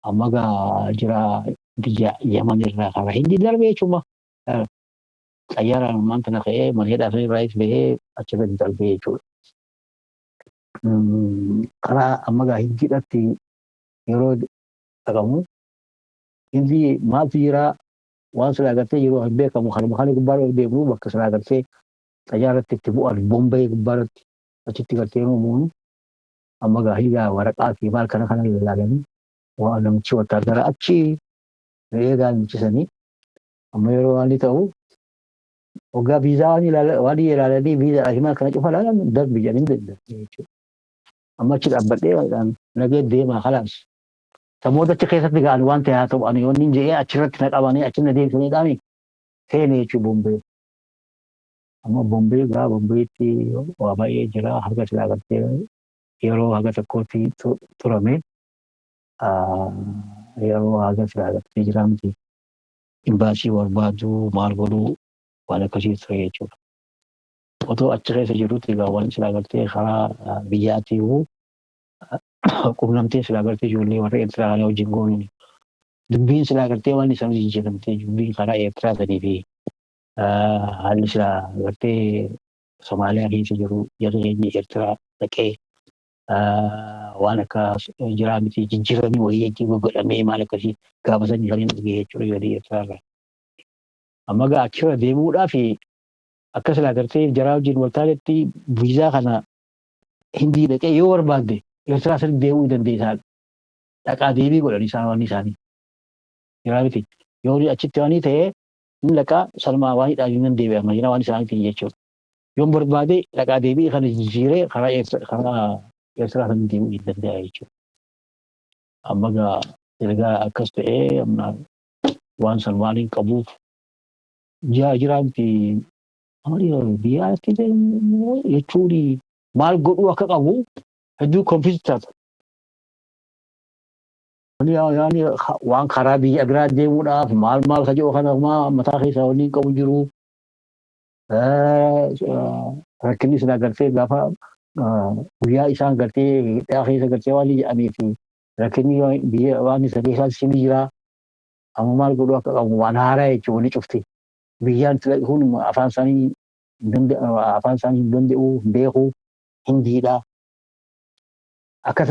Amma jira biyya Yaman irraa karaa Hindi darbee jechuudha. Xayyaaraan maanta na ka'ee maneedhaa fi irraayis bahee achirratti darbee jechuudha. Karaa amma Hindiidhaatti yeroo dhaqamu Hindi maaltu jira waan silaa gartee yeroo hin beekamu kan gubbaarra deemnu bakka silaa gartee xayyaaratti itti bu'an Bombay gubbaarratti achitti gartee uumuun amma hiigaa waraqaa fi maal kana ilaalanii waan namichi wattaadara achi eegaa miichisanii amma yeroo waan ta'u waggaa viizaa waan ilaalanii viizaa himaa kana cufa ilaalan darbi jedhanii danda'e jechuudha. Amma achi dhaabbadhee nagee deemaa kalaas. Samoota achi keessatti ga'an waan ta'e haa ta'u ani yoon hin je'ee achirratti na qabanii achi na deebisanii dhaami seenee jechuudha Bombay. Amma Bombay Bombayitti waa baay'ee jira harka silaa gartee yeroo haga tokkotti turame yeroo haga silaa gartee jira miti imbaasii barbaadu maal godhuu waan akkasii ture jechuudha. Otoo achi keessa jirutti egaa waan silaa gartee karaa biyyaatii quunnamtee silaa gartee ijoollee warra Eertiraa kana wajjin goonini. Dubbiin silaa gartee waan isaan jijjiiramtee dubbiin karaa Eertiraa sanii fi haalli silaa gartee Somaaliyaa keessa jiru jarri keenya Eertiraa dhaqee waan akka jiraa miti jijjiiramni wayii jechuun godhamee maal akkasii gaafa sanii kan hin dhagee jechuudha jedhee Eertiraa irraa. Amma achirra deemuudhaaf akka silaa gartee jaraa wajjin waltaatetti viizaa kana Hindii dhaqee yoo barbaadde Eertiraa sanitti deemuu dandeessaa. Dhaqaa deebii godhan isaan isaanii. Jiraa miti yoo achitti waan ta'e inni dhaqaa salmaa waan hidhaan hin deebi'an maayina waan isaaniitiin jechuudha. Yoon barbaade dhaqaa deebii kana jijjiiree karaa Eertiraa sanitti deemuu hin danda'a jechuudha. Amma ergaa akkas ta'ee waan salmaaniin qabuuf jiraa miti biyyaatti jechuun maal godhuu akka qabu hedduu konfiiz taata. Waan karaa biyya biraa deemuudhaaf maal ka jedhu kana mataa keessaa waliin qabu jiru. Rakkinni silaa gartee gaafa guyyaa isaan gartee hidhaa keessa gartee waan jedhamee fi rakkinni biyya waan isa keessaa simii jira. Amma maal godhuu akka qabu waan haaraa jechuun ni cufti. Biyyaan kun afaan isaanii hin danda'u beeku Hindiidha. Akka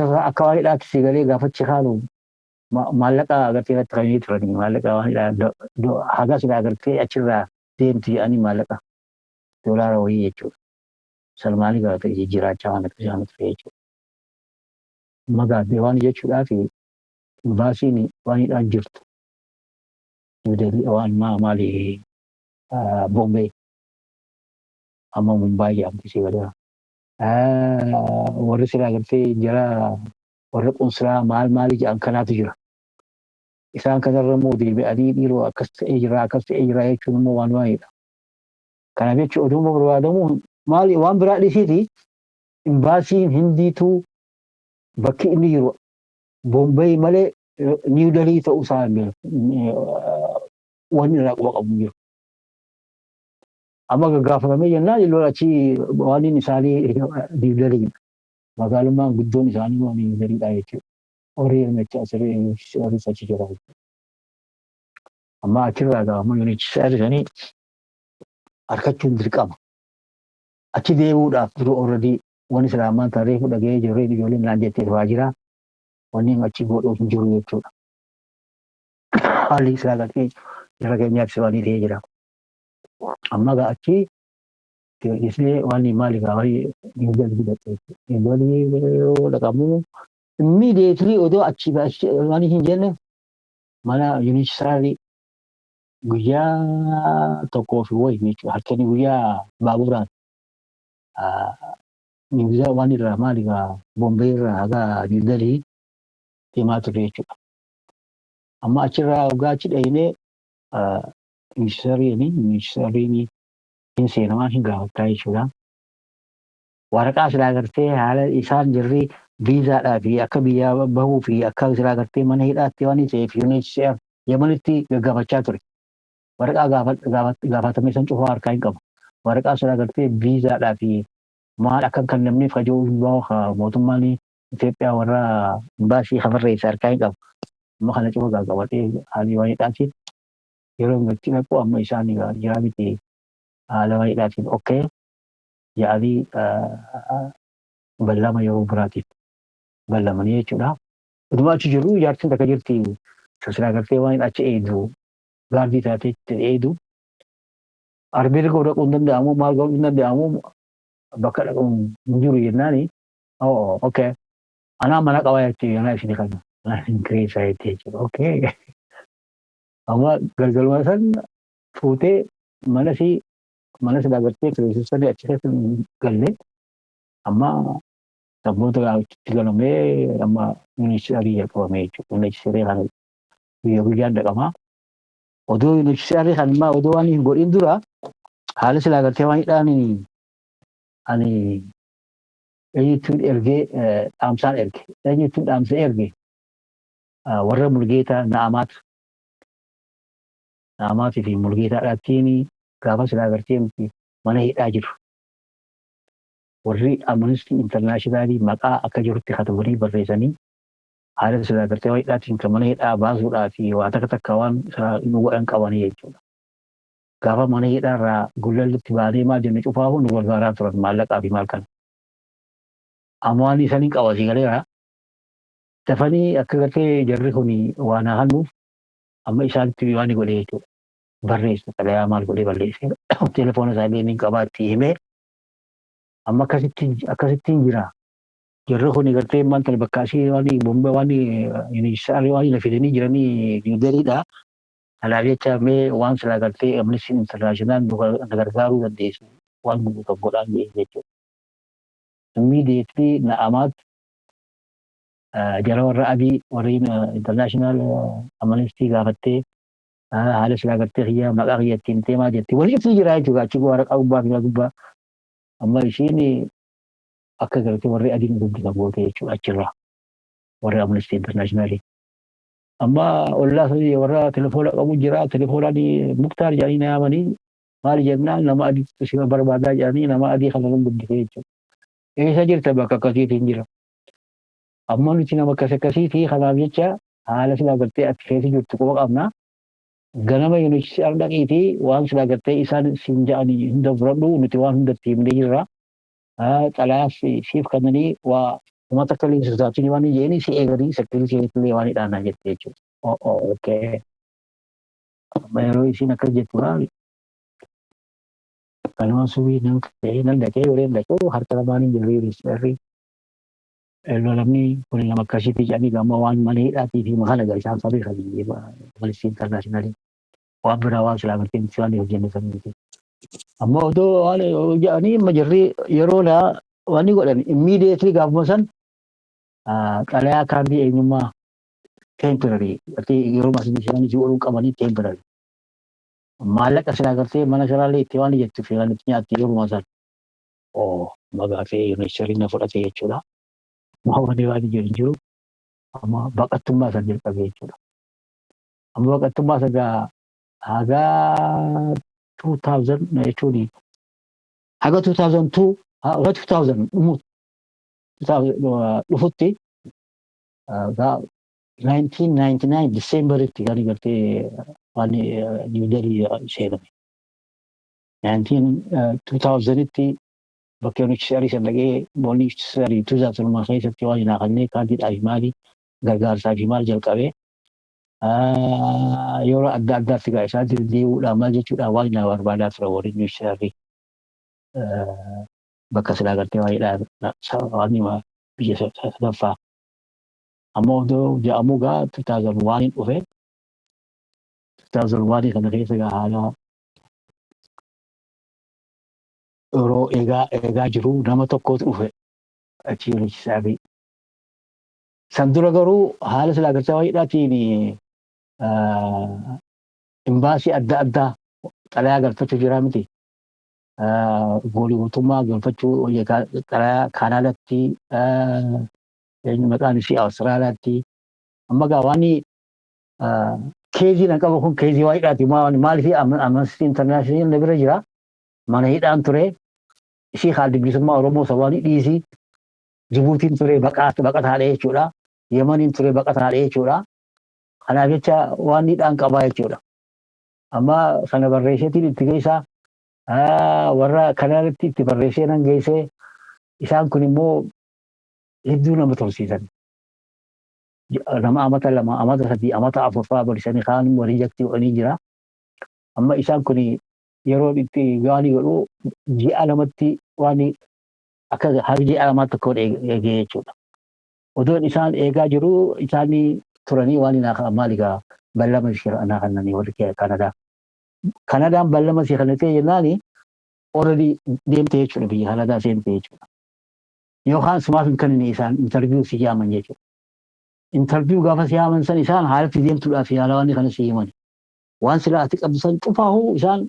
waan hidhaatti si galee gaafachi haanu maallaqa agartee irratti kamiyyuu turani maallaqa haga sila agartee achirraa deemti jedhanii maallaqa doolaara wayii jechuudha. Salmaanii gaafate jijjiiraachaa waan akka isaan ture jechuudha. Magaaddee waan jechuudhaaf baasiin waanidhaan jirtu. Waan maali Bombay amma Mumbai jedhamti si gadaa. Warri sila agartee jara warra qunsulaa maali jedhan kanaatu jira. Isaan kanarra immoo deebi'anii dhiiroo akkas ta'ee jira jechuun immoo waan waa'eedha. Kanaaf jechuun oduuma barbaadamu maali waan biraa dhisiiti imbaasiin hindiituu bakki inni jiru Bombay malee New Delhi ta'uu isaa wanni irraa quba qabu jiru. Amma gaggaafatamee jennaan illoon achi waan isaanii New Delhi magaalummaan guddoon isaanii waan New Delhiidha jechuudha. Horii hirmachaa horii achi jira. Amma achirraa gaafama yuunichi saarisanii harkachuun dirqama. Achi deebi'uudhaaf duruu already wani islaamaan tarree fudhagee jirreen ijoolleen naan jettee dhufaa jira. Wanni achi godhuuf hin jiru jechuudha. Haalli isaa galtee jara keenyaaf sibanii ta'ee jira. Amma achi islee waan maali gaafanii New Delhi yoo dhaqamu immediately odoo achi waan hin jenne mana yuunichi saarii guyyaa tokkoo fi wayi jechuudha. Halkanii guyyaa baaburaan waan irraa maali Bombay irraa haga New Delhi deemaa ture jechuudha. Amma achirraa waggaa achi dhayinee ministeeriin hin seenamaa hin gaafataa jechuudha. Waraqaa silaa agartee haala isaan jirri viizaadhaa fi akka biyyaa bahuu fi akka silaa agartee mana hidhaatti waan ta'eef UNHCR Yemenitti gaggaafachaa ture. Waraqaa gaafatamee san cufaa harkaa hin qabu. Waraqaa silaa agartee viizaadhaa fi maal akka kan namni fajoo mootummaan Itoophiyaa warra baasii hafarreessa harkaa hin qabu. Amma kana cufa gaggaafatee haalli waan hidhaatiin yeroo itti naqu amma isaan jiraa miti haala waan hidhaatiin okkee yaa'anii ballama yeroo biraatiif ballamanii jechuudha. Utuma achi jiru ijaartiin takka jirti silaa agartee waan achi eedu gaardii taatee eedu arbeerri koo dhaquu hin danda'amu maal godhuu hin danda'amu bakka dhaquu hin jiru jennaani okkee anaa mana qabaa jechuudha anaa isin kana anaa kireessaa jechuudha okkee amma galgaluma san fuutee mana silaa agartee kireessisanii achi keessa galle amma sabboota itti galamee amma yuunivarsiitii qabamee jechuudha. Yuunivarsiitii kana guyyaa guyyaan dhaqama. Odoo yuunivarsiitii kan immoo odoo waan hin godhin dura haala silaa agartee waan hidhaan ani eenyutuun ergee dhaamsaan erge. Eenyutuun dhaamsa erge warra Mulgeetaa Na'amaatii fi Mulgeetaadhaattiin gaafa silaa agartee mana hidhaa jiru. Warri Amnesty International maqaa akka jirutti katabanii barreessanii haala silaa agartee waan hidhaatiin kan mana hidhaa baasuudhaa fi waa takka waan nu godhan qabanii jechuudha. Gaafa mana hidhaarraa gullallitti baanee maal jenne cufaa nu gargaaraa turan maallaqaa fi maal kana. Amma waan isaanii qabasii galeera. Dafanii akka agartee jarri kun waan hannuuf amma isaanitti waan godhee jechuudha. Barreessa xalayaa maal godhee balleessee telefoona isaa illee ni qabaa itti himee amma akkasittiin jira. Jarri kun agartee maanta bakka asii waan Bombay waan yuunivarsiitii waan na fidanii jiranii New Delhiidha. Kanaaf jecha mee waan silaa agartee Amnesty International na gargaaruu dandeessu waan kan godhaan jechuudha. Immediately Na'amaat jara warra adii warri International Amnesty gaafattee haala silaa agartee xiyyaa maqaa xiyyattiin teemaa jetti. Walitti jira jechuudha achi waraqaa gubbaa fi gubbaa. Amma ishiin akka agartee warri adiin dubbisan goote jechuudha achirraa warri Amnesty International. Amma ollaa sadii warra telefoona qabu jira telefoonaan Muktaar jedhanii na yaamanii maal jennaan nama adiitu si barbaadaa jedhanii nama adii kana nan dubbisee jechuudha. Eessa jirta bakka akkasiitiin jira. Amma nuti nama akkasiitii kanaaf jecha haala silaa agartee ati keessa jirtu quba qabna. Ganama yuunivarsiitii dhaqiitii waan silaa agartee isaan siin jedhanii hunda fudhadhu nuti waan hundatti himnee jirra. Xalayaa siif kannanii waa Uummata akka illee sosaatiin waan jeeni si eegarii sekkiriitii illee waan hidhaanaa jette jechuudha. Okee. Amma yeroo isiin akka jettu laali. Kanuma subii nan ka'ee nan dhaqee yeroo dhaqee harka lamaan hin jirre ministeerri lolamni kun nama akkasiitii jedhanii gama waan mana hidhaatii fi maal agarra isaan sabii kan Amnesty International waan biraa waan silaa gartee miti waan hojjenne san miti. Amma otoo waan jedhanii amma jirri yeroo laa waan godhan immediately gaafuma san xalayaa kaardii eenyummaa temporary yeroo masii isaanii si ooluu qabanii temporary. Maallaqa silaa gartee mana saraallee itti waan jettu fi waan itti nyaatti yeroo san magaafee ministeerri na fudhate jechuudha. Waan jiru jiru amma baqattummaa san jalqabe jechuudha. Amma baqattummaa san haga 2000 jechuun haga 2002 haga 2000 dhufutti 1999 Decemberitti kan gartee waan New Delhi seename. 2000tti bakka ministeerri san dhaqee ministeerri 2000 keessatti waan hin haqannee kaardiidhaa fi maali gargaarsaa fi maal jalqabee yeroo adda addaatti gaa isaa deebi'uudhaan maal jechuudha waan hin barbaadaa ture warri ministeerri bakka silaa gartee waan hidhaa waan biyya sadaffaa. Amma odoo jedhamu gaa 2001 hin dhufe 2001 kana keessa gaa haala yeroo eegaa jiru nama tokkotu dhufe achiin san dura garuu haala silaa gartee waan hidhaatiin imbaasii adda addaa xalayaa galfachuu jira miti. Goolii guutummaa galfachuu xalayaa Kaanaadaatti maqaan ishee Awustiraaliyaatti amma gaa waan keezii nan qaba kun keezii waa hidhaati maaliif Amnesty International na bira jira mana hidhaan ture ishii haalli bilisummaa Oromoo sabaan dhiisii Jibuutiin ture baqataadha jechuudha. Yemaniin ture baqataadha jechuudha. Kanaaf jecha waan hidhaan qabaa jechuudha. Amma sana barreesseetiin itti geessaa warra kanarratti itti barreessee nan geessee isaan kun immoo hedduu nama tolsiisan. Nama amata lama amata sadii amata afurfaa barsiisanii kaan walii jaktii godhanii jira. Amma isaan kun yeroo itti gaanii godhu ji'a lamatti waan akka har ji'a lamaa tokko eegee jechuudha. Odoon isaan eegaa jiru isaan turanii waan maaligaa ballama ishee kannanii warri Kanadaa. Kanadaan ballama ishee kannatee jennaani already deemtee jechuudha biyya Kanadaa seentee jechuudha. Yookaan sumaaf hin kannine isaan interview si yaaman jechuudha. Interview gaafa si yaaman san isaan haalatti deemtuudhaaf yaala waan kana si himan. Waan silaa ati qabdu san cufaahuu isaan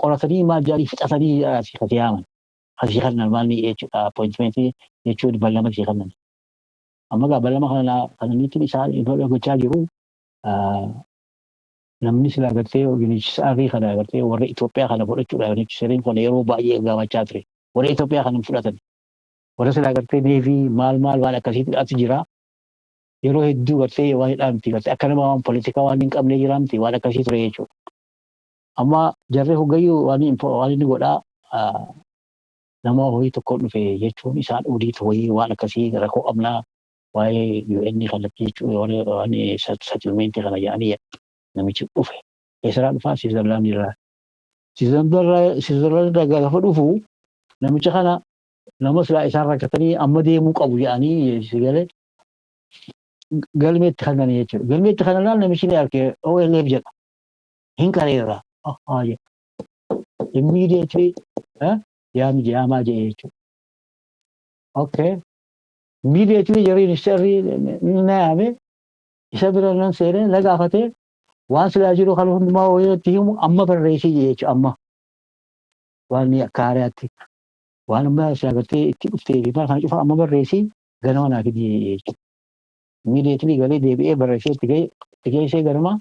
qoratanii maal jaalii fixatanii si yaaman. Asi kannan maal ni jechuudha appointmentii jechuudha ballama si kannan. Amma gaa ballama kananiitiin isaan iddoo gochaa jiru namni silaa gartee yuunivarsiitii kana gartee warra Itoophiyaa kana fudhachuudha yuunivarsiitiin kun yeroo baay'ee gaafachaa ture. Warra Itoophiyaa kana fudhatan. Warra silaa gartee neefii maal waan akkasiitti as jira. Yeroo hedduu gartee waan hidhaamti gartee akka nama waan poolitikaa waan hin qabne jiraamti waan akkasii ture jechuudha. Amma jarree hoggayyuu waan inni godhaa nama horii tokko dhufe jechuun isaan odii wayii waan akkasii rakkoo qabnaa waa'ee UN kanatti jechuudha waan settlementii kana jedhanii namichi dhufe. Eessarraa dhufaa Siizerlaand irraa. Siizerlaand irraa gaafa dhufu namicha kana nama silaa isaan rakkatanii amma deemuu qabu jedhanii galee galmeetti kannanii jechuudha. Galmeetti kannanaan namichi ni argee OLF jedha. Hin qareerraa. Immediately yaamaa jedhee jechuudha. Okay. Immediately jarri ministeerri na yaame isa bira nan seenee na gaafatee waan silaa jiru kan hundumaa wayyooti himu amma barreessii jechuudha amma. Waan akka haaraatti waan amma silaa gartee itti dhuftee fi kana cufa amma barreessii ganama naaf jechuudha. Immediately galee deebi'ee barreessee itti geessee ganama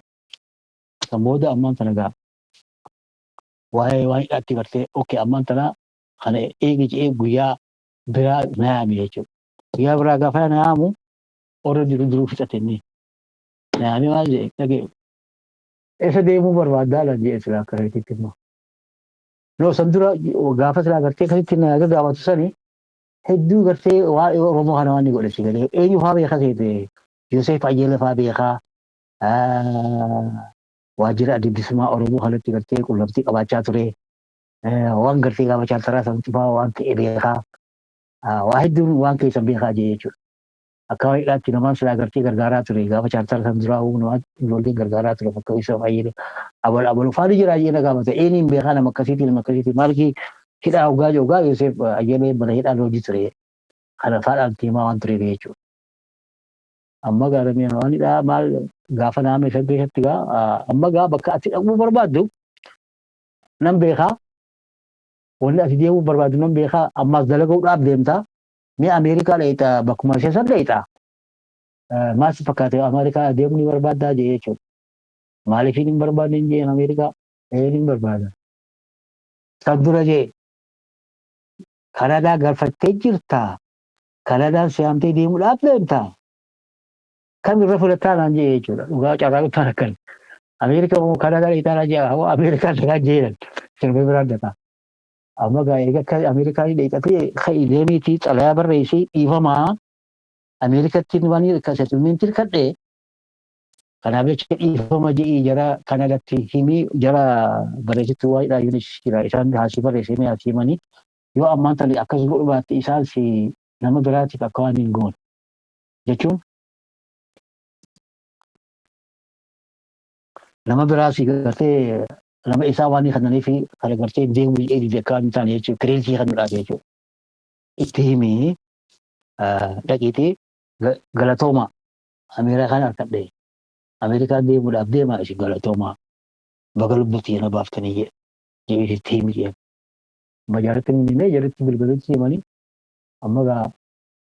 kan booda ammaan kana gaa waa'ee waan hidhaatti gartee okay ammaan tana kana eegi jedhee guyyaa biraa na yaame jechuudha. Guyyaa biraa gaafa na yaamu warra duruu fixatanii na yaame maal jedhee dhagee eessa deemuu barbaaddaa lan jedhee silaa akka reetitti immoo. Noo san dura gaafa silaa gartee akkasitti na gaafatu sanii hedduu gartee waa'ee Oromoo kana waan godhe si galee eenyu fa'aa beekaa ta'e Yoosef Ayyeela fa'aa beekaa waajjira adda bilisummaa Oromoo kanatti gartee qullabtii qabaachaa ture waan gartee gaafa chaaltaraa sanatti fa'aa waan ta'e beekaa waa hedduun waan keessan beekaa jee jechuudha. Akka wayiidhaatti namaan silaa gartee gargaaraa ture gaafa chaaltara san duraa uumamaa ijoolleen gargaaraa ture bakka Yoosef Ayyeela abalu faana jira jeena gaafate eenyuun beekaa nama akkasiitiin maalkii hidhaa hoggaa Yoosef Ayyeelee mana hidhaan hojii ture. Kana faadhaan tiimaa waan tureef jechuudha. Amma gaaramee waan hidhaa maal gaafa naannoo isa keessatti amma bakka ati dhaquu barbaaddu nan beekaa wanni ati deemuu barbaaddu nan beekaa ammas dalagaadhaaf deemtaa mee Ameerikaa dheetaa bakkuma ishee san dheetaa maal fakkaate Ameerikaa deemuu ni barbaaddaa jee jechuudha. Maaliif hin barbaadne hin jeen Ameerikaa hin barbaada. San dura jee Kanadaa galfattee jirtaa. Kanadaan si'amtee deemuudhaaf deemtaa. Kan irra fudhataa naan jee jechuudha. Dhugaa carraa guddaa akkan. Ameerikaa moo Kanadaa dheetaa jee haa Ameerikaa dhagaa jeeran. Sirbii biraan dhagaa. Amma gaa eega akka Ameerikaa dheetatee ka'ii deemiitii xalayaa barreessii dhiifamaa Ameerikatti waan akka settlementii kadhee kanaaf jecha dhiifama jedhii jara Kanadaatti himii jara barreessituu waa'idhaa yuunivarsiitiidha. Isaan haasii barreessanii haasiimanii yoo ammaan tali akkas godhu baatte isaan si nama biraatiif akka waan hin goone jechuun nama biraas gartee nama isaa waan kannanii fi kana gartee deemuu jedhee akka hin taane jechuudha kireensii kan godhaate jechuudha. Itti himee dhaqiitii galatooma Ameerikaan harkadhee Ameerikaan deemuudhaaf deemaa isin galatooma baga lubbuutti yana baaftanii jedhee itti himee jedhama. Majaaratti hin himee jalatti bilbilutti himanii amma gaa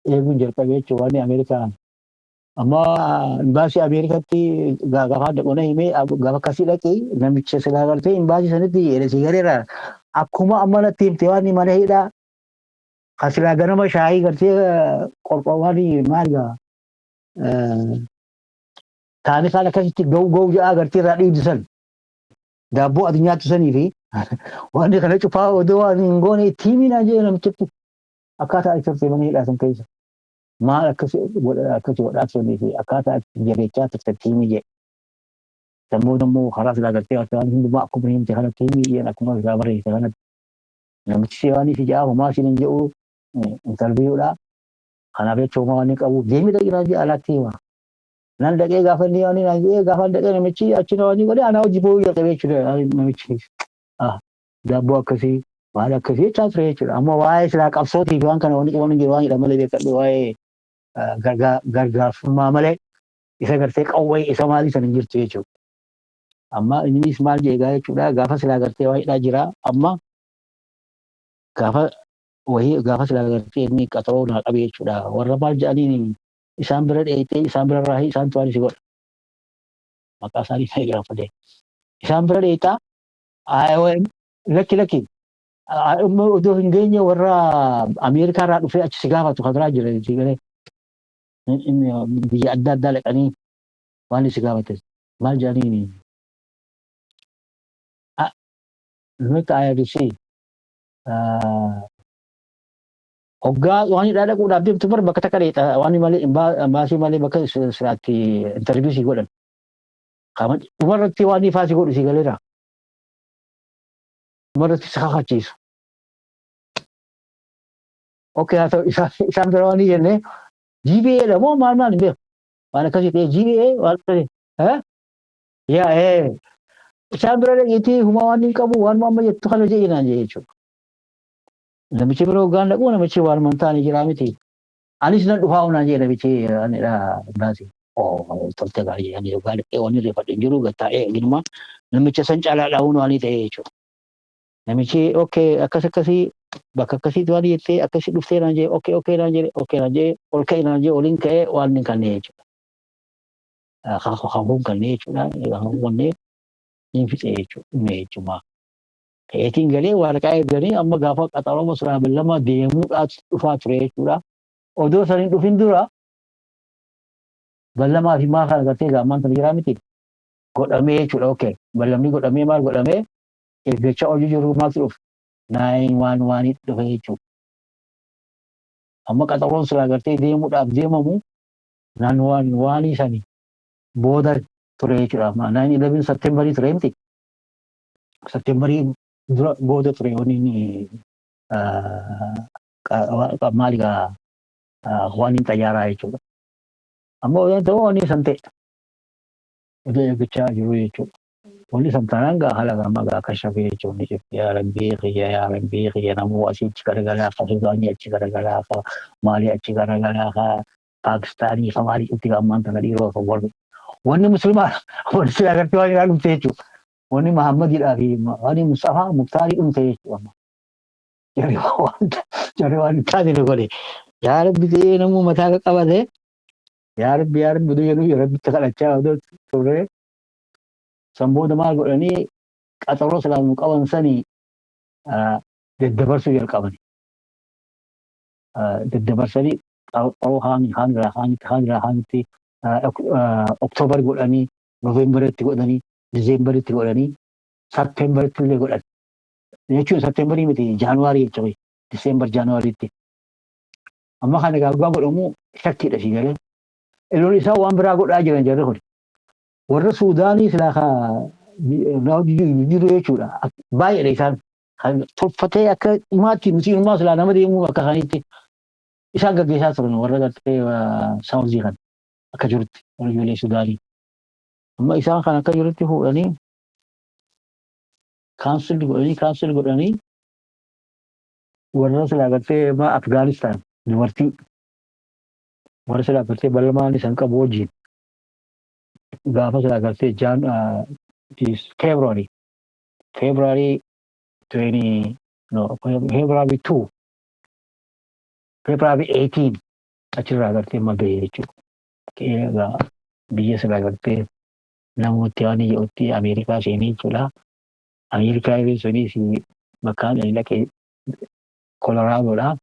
eeguun jalqabee jechuun waan Ameerikaa amma imbaasii Ameerikaatti gaafa dhaqna himee gaafa akkasii dhaqee namicha silaa galtee imbaasii sanitti jedhesi gareera akkuma amma natti himte waan mana hidhaa kasilaa ganama shaayii gartee qorqoowwan maal gaa taa'anii kaan akkasitti ga'u ja'a gartee irraa dhiibdisan daabboo ati nyaattu sanii fi waan kana cufaa odoo waan hin goone itti himinaa jee namichatti akkaataa itti turte mana hidhaa san keessa maal akkasi godhaaf sonnii fi akkaataa itti jabeechaa turte himii jee dammoo karaa silaa gartee waan hundumaa akkuma himte kanatti himii jeen akkuma isaa barreesse kanatti namichi seewaanii fi ja'a homaa siin hin jedhu intarviiyuudha kanaaf jecha homaa waan hin qabu deemi dhaqinaa jee alaatti hima nan dhaqee gaafa inni waan hin jee gaafa dhaqee namichi achi na waan hin godhe anaa hojii boo'uu jalqabee jechuudha namichi daabboo akkasii maal akkasii jechaa ture jechuudha. Amma waa'ee silaa qabsootii fi waan kana wanni qaban jiru waan jedhan malee beekadhu waa'ee gargaarfummaa malee isa gartee qawwee isa maalii san hin jirtu jechuudha. Amma innis maal jeegaa jechuudha gaafa silaa gartee waa'eedhaa jira amma gaafa silaa gartee inni qaxaroo naa qabe jechuudha. Warra maal jedhaniin isaan bira dheeyitee isaan bira raahii isaan tuwaan si godha. Maqaa isaanii ta'e gaafate. Isaan bira dheeyitaa lakki odoo hin geenye warra Ameerikaa irraa dhufee achi si gaafatu kan biraa jira galee biyya adda addaa dhaqanii waan si gaafate maal jedhaniin nuti IRC hoggaa waan hidhaa dhaquudhaaf deemtu bar bakka takka dheeta waan malee baasii malee bakka siraatti intarviiyuu si godhan dhumarratti waan ifaa si godhu si galeera. Dhumarratti si kakachiisu. Oke haa ta'u isaan bira waan jenne GBA dha moo maal hin beeku waan akkasii ta'e GBA waan akkasii isaan bira dhaqiitii humaa waan hin qabu waan amma jettu kana jedhinaan jee jechuudha. Namichi bira hoggaan dhaqu namichi waan mantaan jiraa miti. Anis nan dhufaa unaan jee namichi baasii. Tolte gaarii jedhanii hoggaa dhaqee waan irreeffadhu hin jiru gattaa'ee ginuma namicha san caalaa dhahuun waan ta'e jechuudha. Namichi akkasii bakka akkasiitti waan jettee akkasii dhuftee naan jee naan jee ol ka'e naan jee oliin ka'ee waan hin kannee jechuudha. Hafuun kannee jechuudha. Hafuun hin fixee jechuudha. Ta'eetiin galee waraqaa eeganii amma gaafa qaxaroo masuraa lama deemuudhaaf dhufaa ture jechuudha. Odoo saniin dhufin dura ballamaa fi maa kana gartee gaammaan sana jiraa miti godhamee jechuudha. Ballamni godhamee maal godhamee eeggacha hojii jiru maaltu dhufe 911 dhufe jechuudha. Amma qaxaroon silaa gartee deemuudhaaf deemamu naannoowwan waan isanii booda ture jechuudha. 9/11 Septembarii ture miti. Septembarii dura booda ture waniin maaligaa waan hin xayyaaraa jechuudha. Amma waan ta'u waan san ta'e oduu eeggachaa jiru jechuudha. Wanni san taanaan gaa haala gama gaa kashafee jechuun yaa rabbii xiyya namuu asii achi garagalaa fa Suudaanii achi garagalaa fa Maalii achi garagalaa fa Paakistaanii fa Maalii itti gammaan tana dhiiroo fa warri. Wanni muslimaa wanni si agartee waan irraa dhumte jechuudha. Wanni Mahammadidhaa fi wanni Mustafaa Muktaarii dhumte jechuudha. Jarri waan taate godhe. Yaa rabbi ta'ee namuu mataa qabate yaa rabbi oduu jedhu rabbitti kadhachaa oduu turre. Sambooda maal godhanii qaxaroo silaamuu qaban sanii daddabarsuu jalqabani. Daddabarsanii qaxaroo haamitti Oktoobar godhanii, Noovembaritti godhanii, Dizeembaritti godhanii, Septeembaritti illee godhan. Jechuun Septeembarii miti Jaanuwaarii jechuudha. Dizeembar Jaanuwaariitti. Amma kana gaagaa godhamu shakkiidha si galee. Illoon isaa waan biraa godhaa jiran jarri kun. Warra Suudaanii silaa jiru jechuudha. Baay'eedha isaan. Tolfatee akka himaatti nuti ilmaa silaa nama deemuu akka isaaniitti isaan gaggeessaa turan warra gartee Saawuzii kan akka jirutti warra ijoollee Suudaanii. Amma isaan kan akka jirutti fuudhanii kaansil godhanii warra silaa gartee Afgaanistaan dubartii warra silaa gartee bal'amaan isaan qabu wajjin. Gaafa silaa gartee February 18 achirraa gartee mabee jechuudha. Biyya silaa gartee namooti waan iyyootti Ameerikaa seenii jechuudha. Ameerikaa yeroo sunis bakkaan inni dhaqee Koloraadoodha.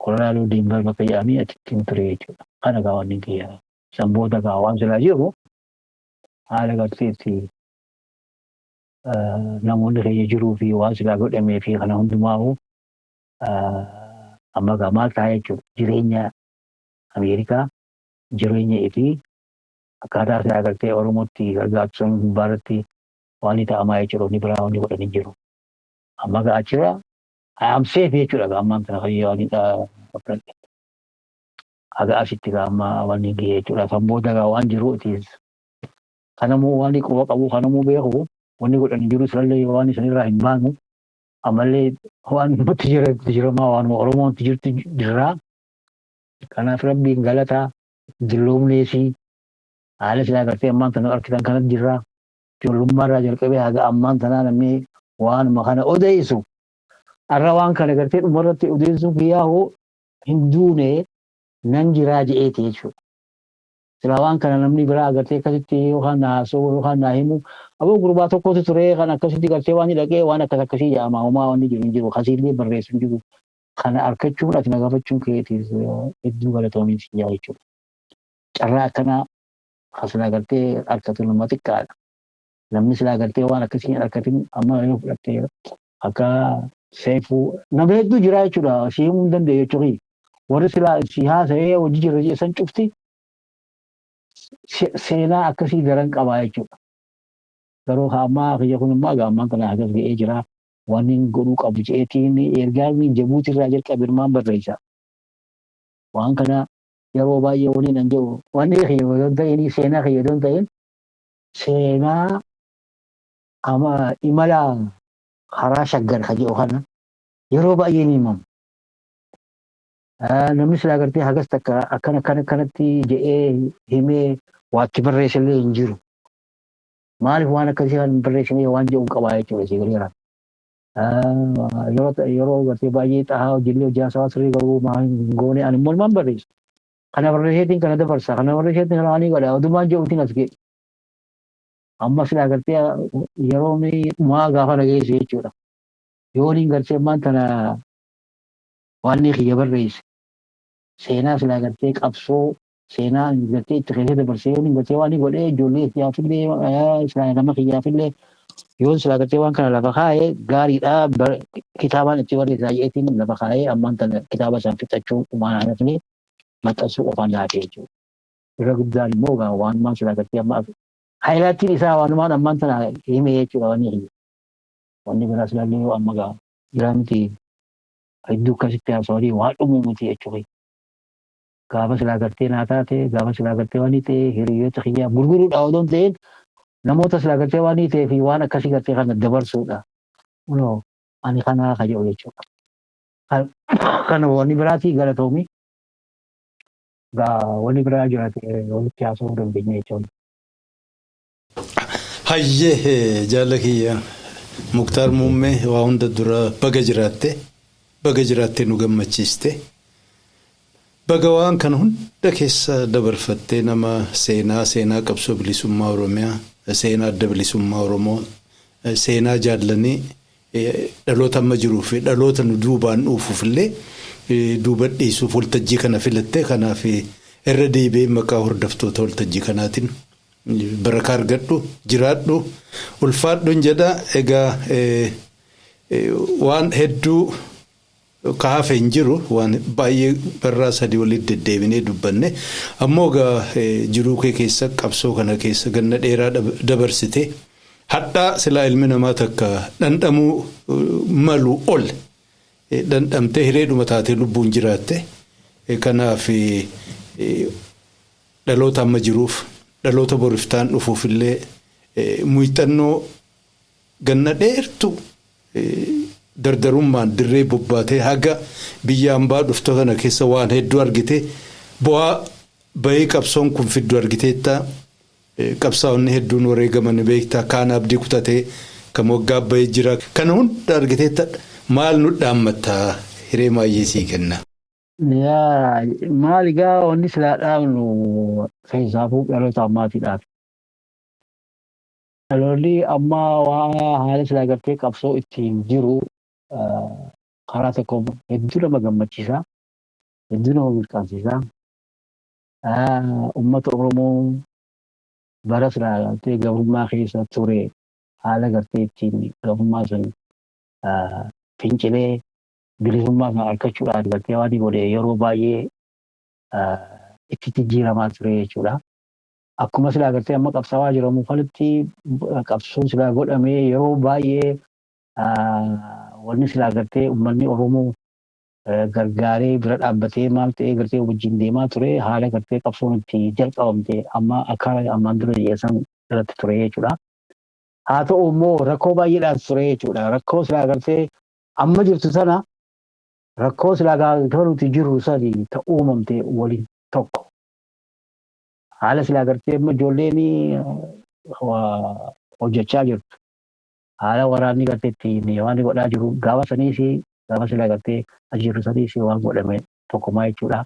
Koloraadoo diimbar bakka jedhamee achitti ture jechuudha. Kana gaa waan inni kiyyaa. Sambooda gaa waan silaa jiru haala garteetti namoonni keenya jiruu fi waan silaa godhamee fi kana hundumaa'u amma gaa maal ta'a jechuudha. Jireenya Ameerikaa jireenya fi akkaataa silaa gartee Oromootti gargaartusan gubbaarratti waan inni ta'amaa jechuudha. Inni biraa wanni godhanii jiru. Amma gaa achirra amseef jechuudha gaa ammaan kana fayyee waan inni haga asitti gaa amma waan inni gahee jechuudha. Sambooda gaa waan jiruutis kanamuu waan inni quba qabu kanamuu beeku wanni godhanii jiru sirallee waan isanirraa hin baanu ammallee waan nutti jiramaa waan Oromootti jirtu jirraa. Kanaaf rabbiin galataa dulloomneesii haala silaa gartee ammaan tana argitan kanatti jirraa. Ijoollummaarraa jalqabee haga ammaan tanaa namni waanuma kana odeessu. Har'a waan kana gartee dhumarratti odeessuuf yaa'u hin duune nan jiraa je'eeti jechuudha. Silaa waan kana namni biraa agartee akkasitti yookaan naasoo yookaan naa himu aboo gurbaa tokkotu ture kan akkasitti gartee waan dhaqee waan akkasii jedhama homaa wanni jiru hin jiru kasiillee barreessu hin jiru. Kana argachuun ati nagaafachuun keetiif hedduu galatoomiin si jaa jechuudha. Carraa akkanaa silaa gartee argatu nama xiqqaadha. Namni silaa gartee waan akkasii hin argatin amma yoo fudhattee akka seefuu nama hedduu jira jechuudha. Si himuu hin danda'e jechuudha. Warri silaa si haasa'ee hojii jirra jeessan cufti seenaa akkasii daran qabaa jechuudha. Garuu ammaa kiyya kun immoo ammaan kana hagas ga'ee jira. Waan inni godhuu qabu je'eetiin ergaa Jabuutii irraa jalqabe hirmaan barreessa. Waan kana yeroo baay'ee waliin an jedhu waan kiyya ta'in seenaa kiyya ta'in seenaa ama imala karaa shaggar ka jedhu kana yeroo baay'ee ni himamu. Namni silaa gartee hagas takka akkanatti je'ee himee waatti barreessallee hin jiru. Maaliif waan akkasii kan barreessinee waan jedhu qabaa jechuudha si galeera. Yeroo gartee baay'ee xahaa hojillee hojii haasawaa sirrii garuu goone ani immoo ilmaan barreessu. Kana barreesseetiin kana dabarsa kana barreesseetiin kana waan godha odumaan jedhuutiin as ga'e. Amma silaa gartee yeroo dhumaa gaafa dhageessu jechuudha. Yoo niin gartee ammaan tana waan kiyya barreesse seenaa silaa gartee qabsoo seenaa gartee itti keessatti dabarsee yoo niin gartee waan godhee ijoollee kiyyaafillee silaa nama kiyyaafillee Yoon silaa gartee waan kana lafa kaa'ee gaariidhaa kitaabaan itti warri taa'eetiin lafa kaa'ee ammaan tana kitaaba isaan fixachuu waan aanatanii maxxansuu qofaan laatee jechuudha. Irra guddaan immoo waanumaan silaa gartee amma haayilaattiin isaa waanumaan ammaan tana himee jechuudha wanni hime. Wanni biraas ilaallee yoo amma jiraanti hedduu akkasitti haasawanii waan dhumuu miti jechuudha. Gaafa silaa gartee naa taate gaafa silaa gartee waan ta'e hiriyoota kiyyaa gurguruudhaa odoon ta'een namoota silaa gartee waan ta'ee fi waan akkasii gartee kana dabarsuudha. Kunoo ani kanaa ka jedhu jechuudha. Kana wanni biraatii galatoomii wanni biraa jiraate walitti haasawuu dandeenya jechuudha. Hayyee jaala kiyya Muktaar Muummee waa hunda dura baga jiraatte nu gammachiiste. Baga waan kana hunda keessa dabarfattee nama seenaa qabsoo bilisummaa Oromiyaa, seenaa adda bilisummaa Oromoo, seenaa jaallanii dhaloota amma jiruu fi dhaloota nu duubaan dhufuufillee duuba dhiisuuf waltajjii kana filattee kanaaf irra deebi'ee maqaa hordoftoota waltajjii kanaatiin barakaa argadhu jiraadhu ulfaadhuun jedha. Egaa waan hedduu kaafe hin jiru waan baay'ee barraa sadii walitti deddeebinee dubbanne ammoo jiruu kee keessa qabsoo kana keessa ganna dheeraa dabarsite hadhaa silaa ilmi namaa takka dhandhamuu malu ol dhandhamtee hireedhuma taatee lubbuun jiraatte. Kanaaf dhaloota amma jiruuf dhaloota boriftaan dhufuufillee muuxannoo ganna dheertu dardarummaan dirree bobbaatee haga biyya hambaa dhuftu kana keessa waan hedduu argite bu'aa bahii qabsoon kun fiddu argiteetta. Qabsaa'onni hedduun wareegaman beektaa kaan abdii kutatee kan waggaa bahee jira kana hunda argiteetta maal nu dhaammattaa hiree maayyee sii kenna. Maal egaa wanni silaa dhaabnu keessaafuu dhaloota ammaatiidhaaf. Dhaloonni ammaa waa haala silaa gartee qabsoo ittiin jiru karaa tokko hedduu nama gammachiisa. Hedduu nama mirkaansiisa. Uummata Oromoo bara silaa gartee gabrummaa keessa ture haala gartee ittiin gabrummaa sun fincilee bilisummaa kan argachuudhaan gartee waan godhe yeroo baay'ee itti jijjiiramaa ture jechuudha. Akkuma silaa gartee amma qabsaawaa jiramu falatti qabsoon silaa godhamee yeroo baay'ee wanni silaa gartee uummanni Oromoo gargaaree bira dhaabbatee maal ta'ee gartee wajjin deemaa ture haala gartee qabsoon itti jalqabamte amma akka ammaan dura dhiyeessan irratti ture jechuudha. Haa ta'u immoo rakkoo baay'eedhaan ture jechuudha. Rakkoo silaa gartee amma jirtu sana rakkoo silaa gaafa nuti jirru sadi ta'uu uumamte waliin tokko. Haala silaa gartee amma ijoolleen hojjechaa jirtu. Haala waraanni gartee ittiin waan godhaa jiru gaafa saniis gaafa silaa gartee ajjiirru saniis waan godhame tokkumaa jechuudha.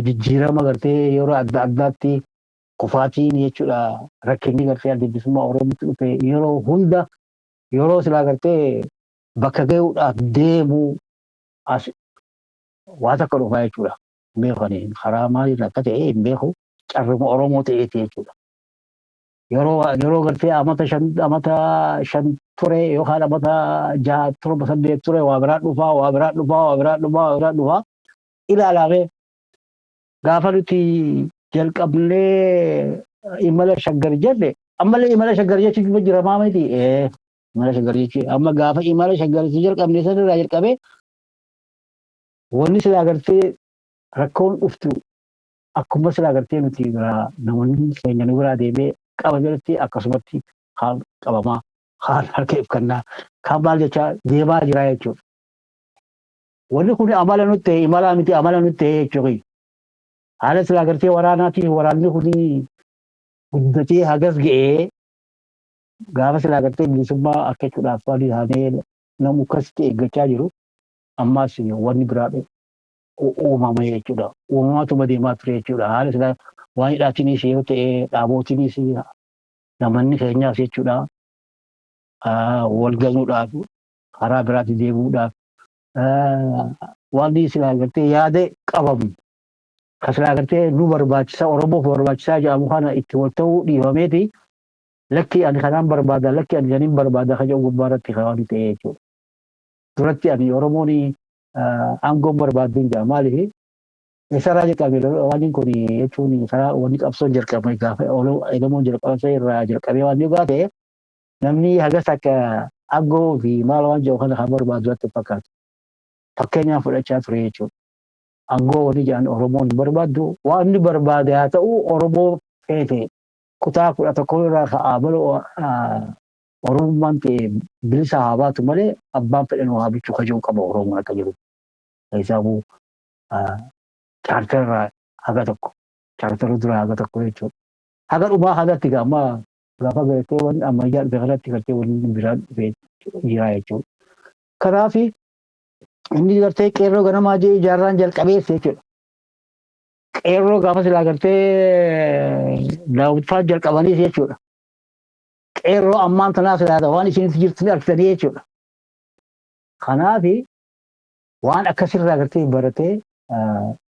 Jijjiirama gartee yeroo adda addaatti kufaatiin jechuudha rakkinni gartee adda bilisummaa Oromootti dhufe yeroo hunda yeroo silaa gartee bakka gahuudhaaf deemu as waan akka dhufaa jechuudha. Beekanii karaa maaliin akka ta'e hin beeku carruma Oromoo ta'eeti jechuudha. Yeroo gartee amata shan ture yookaan amata 6-7 ture waa biraa dhufaa ilaalamee gaafa nuti jalqabnee imala shaggar jenne ammallee imala shaggar jechuun jiramaa miti. Imala shaggar jechuun amma gaafa imala shaggar jalqabnee sanirraa jalqabee wanni silaa gartee rakkoon dhuftu akkuma silaa gartee nuti namoonni keenya nu biraa deemee qaba jalatti akkasumatti kaan qabamaa kaan harka ifkannaa kaan maal jechaa deemaa jira jechuudha. Wanni kun amala nutti ta'e imala miti amala nutti ta'e jechuudha. Haala silaa gartee waraanaatiin waraanni kun guddatee hagas ga'ee gaafa silaa gartee bilisummaa argachuudhaaf waan isaanii namu akkasitti eeggachaa jiru ammaas wanni biraa uumama jechuudha. Uumamaatuma deemaa ture jechuudha. Haala silaa waan hidhaatiinis yoo ta'e dhaabootiinis namoonni keenyaas jechuudha. Wal galuudhaaf karaa biraatti deemuudhaaf waan silaa gartee yaada qabamu kan silaa gartee nu barbaachisa Oromoof barbaachisaa jedhamu kana itti wal ta'uu dhiibameeti Lakki ani kanaan barbaada lakki ani janiin barbaada kaja gubbaarratti kaawwanii ta'ee jechuudha. Duratti ani Oromoon aangoon barbaadduun jaa maaliif isaraa jedhame waan kun jechuun karaa wanni qabsoon jalqabame gaafa Oromoon jalqabame irraa jalqabee waan yoo gaate namni hagas akka aangoo fi maal waan jedhu kana kan barbaadu irratti fakkaatu. Fakkeenyaaf fudhachaa ture jechuudha. Aangoo wanni jedhan Oromoon barbaaddu waan inni barbaade haa ta'u Oromoo feete kutaa 11 irraa ka'aa baloo Oromummaan ta'e bilisa haa baatu malee abbaan fedhan waa bichuu kajuu qaba Oromoon akka jiru. Isaafuu chaartarraa haga tokko chaartarri duraa haga tokko jechuudha. Haga dhumaa hagatti gaama gaafa gartee waan ammayyaa dhufe kanatti gartee waliin biraan dhufe jira jechuudha. Kanaaf inni gartee qeerroo ganamaa jee ijaarraan jalqabeesse jechuudha. Qeerroo gaafa silaa gartee daawwitfaa jalqabaniis jechuudha. Qeerroo ammaan tanaa silaa waan isinitti jirtu argitanii jechuudha. Kanaaf waan akkasirraa gartee baratee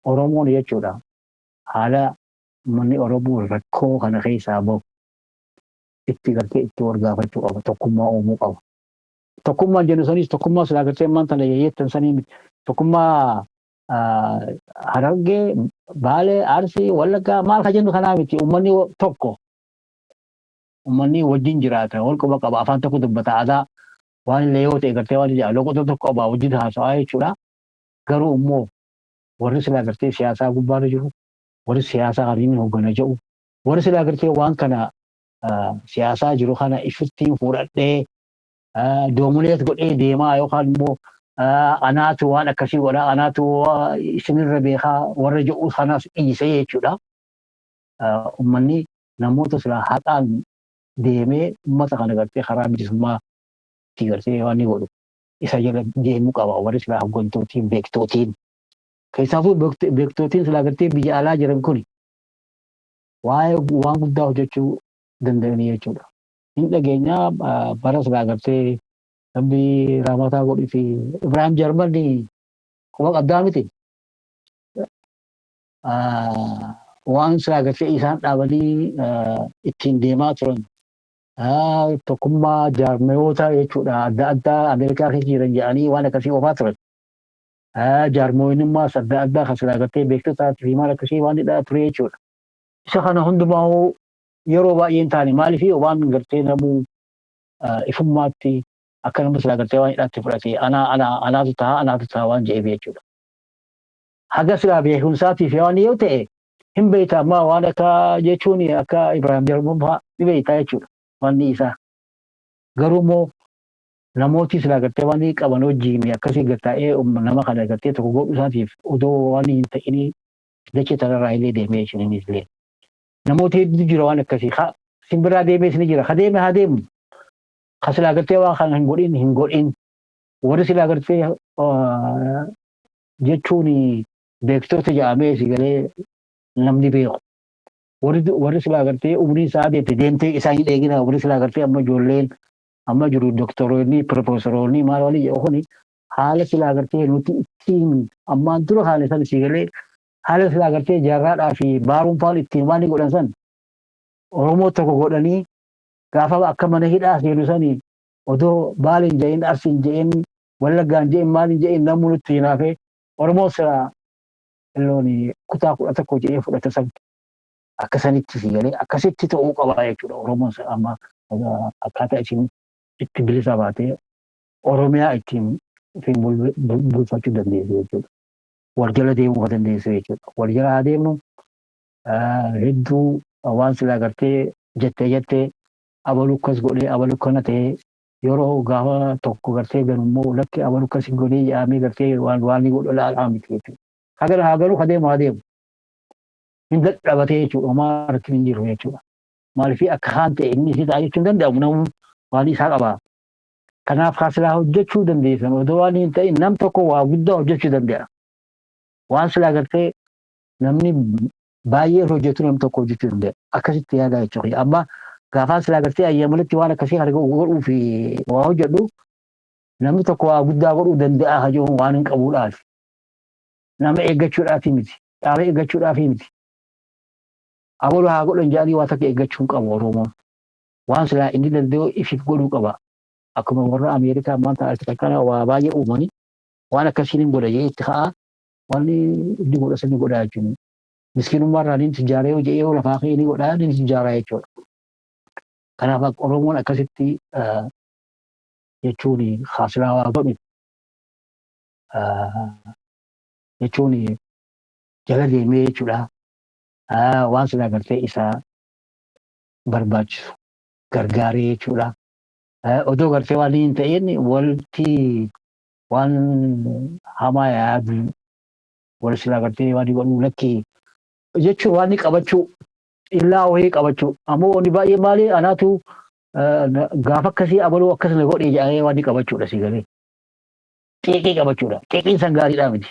Oromoon jechuudha. Haala manni Oromoo rakkoo kana keessaa bahu itti gartee itti wargaafachuu qaba. Tokkummaa uumuu qaba. Tokkummaan jennu sanis tokkummaa silaa gartee ammaan tana yeettan sanii miti. Tokkummaa Harargee, Baalee, Arsii, Wallaggaa maal ka jennu kanaa miti. Uummanni tokko uummanni wajjin jiraata. Wal quba qaba. Afaan tokko dubbata. Aadaa waan illee yoo ta'e gartee waan ijaa loqota tokko qaba wajjin haasawaa jechuudha. Garuu immoo warri silaa gartee siyaasaa gubbaarra jiru. Warri siyaasaa hariin hoggana jedhu. Warri silaa gartee waan kana siyaasaa jiru kana ifittiin fuudhadhee doomuleet godhee deemaa yookaan immoo anaatu waan akkasii godha anaatu isinirra beekaa warra jedhu kanaas dhiisee jechuudha. Uummanni namoota silaa haqaan deemee uummata kana gartee karaa bilisummaa itti gartee waan ni godhu isa jala deemuu qaba warri silaa hoggantootiin beektootiin. Keessaafuu beektootiin silaa gartee biyya alaa jiran kun waa'ee waan guddaa hojjechuu danda'anii jechuudha. Hin dhageenyaa bara silaa gartee Rabbi Raamataa godhi fi Ibrahim Jarmalni kuma qabdaa miti. Waan silaa gartee isaan dhaabanii ittiin deemaa turan. Tokkummaa jaarmayoota jechuudha. Adda addaa Ameerikaa keessa jiran jedhanii waan akkasii oofaa turan. Jaarmoonimmaa adda addaa kan silaa gartee beektotaa fi maal akkasii waan hidhaa ture jechuudha. Isa kana hundumaa yeroo baay'een taane maaliif waan gartee namuu ifummaatti akka nama silaa gartee waan hidhaatti fudhate anaatu ta'a waan jedheef jechuudha. Haga silaa beekumsaatiif waan yoo ta'e hin beektaa ammaa waan akka jechuun akka Ibrahim Jarman ni beektaa jechuudha. Wanni isaa garuu immoo namooti silaa gartee waan qaban wajjin akkasii gartaa'ee nama kana gartee tokko godhu isaatiif odoo waan hin ta'in dachee tanarraa illee deemee isheenis illee. Namoota hedduu jira waan akkasii simbiraa deemees ni jira. Deeme haa deemu. Silaa gartee waan kana hin godhin. Warri silaa gartee jechuun beektoota jedhamee si galee namni beeku. Warri silaa gartee umriin isaa deemtee isaan hin eegina. Warri silaa gartee amma ijoolleen amma jiru doktoroonni, piroofeesoroonni maal waliin jedhu kuni haala silaa gartee nuti ittiin ammaan dura haala san si galee haala silaa gartee jaarraadhaa fi baarumfaan ittiin waan godhan san Oromoo tokko godhanii gaafa akka mana hidhaa seenu sanii odoo Baaliin jedhin Arsiin jedhin Wallaggaan jedhin maaliin jedhin namni nutti hinaafee Oromoo silaa illoon kutaa 11 jedhee fudhata san akka sanitti si galee akkasitti ta'uu qaba jechuudha. Oromoon amma akkaataa isin itti bilisa baatee Oromiyaa ittiin bulfachuu dandeessu jechuudha. Wal jala deemuu dandeessu jechuudha. Wal jala haa deemnu hedduu waan silaa gartee jettee abaluu akkas godhee abaluu kana ta'ee yeroo gaafa tokko gartee ganummoo lakki abaluu akkas hin godhee yaamee gartee waan godhu laalaa miti jechuudha. Haa garuu haa deemu. Hin dadhabatee jechuudha. Homaa rakkin hin jiru jechuudha. Maaliif akka haan ta'e inni si ta'a jechuun danda'amu namni waan isaa qaba. Kanaaf silaa hojjechuu dandeessan odoo waan hin ta'in nam tokko waa guddaa hojjechuu danda'a. Waan silaa gartee namni baay'ee hojjetu nam tokko hojjechuu danda'a. Akkasitti yaada jechuudha. Amma gaafa silaa gartee ayyaamalitti waan akkasii harga godhuu fi waa hojjedhu namni tokko waa guddaa godhuu danda'a hajoon waan hin qabuudhaaf. Nama eeggachuudhaafi miti. Dhaaba eeggachuudhaafi miti. Abaluu haa godhan jedhanii waa takka eeggachuu hin qabu Oromoon. waan silaa inni danda'u ifif godhuu qaba. Akkuma warra Ameerikaa maanta asirra kana waa baay'ee uumanii waan akkasiin hin godha jee itti ka'a wanni inni godha sani godhaa jechuudha. Miskiinummaarraa inni ijaaree hojii lafaa ka'ee ni godhaa inni ijaaraa jechuudha. Kanaaf Oromoon akkasitti jechuun haasilaa waa godhu jechuun jala deemee jechuudha. Waan silaa gartee isaa barbaachisu gargaaree jechuudha. Odoo gartee waan hin ta'in walti waan hamaa yaadu wal silaa gartee waan godhuu lakkii jechuun waan qabachuu illaa wayii qabachuu ammoo wanni baay'ee maali anaatu gaafa akkasii abaluu akkasuma godhee jedhee waan qabachuudha si galee. Xiiqii qabachuudha. Xiiqiin san gaariidhaa miti.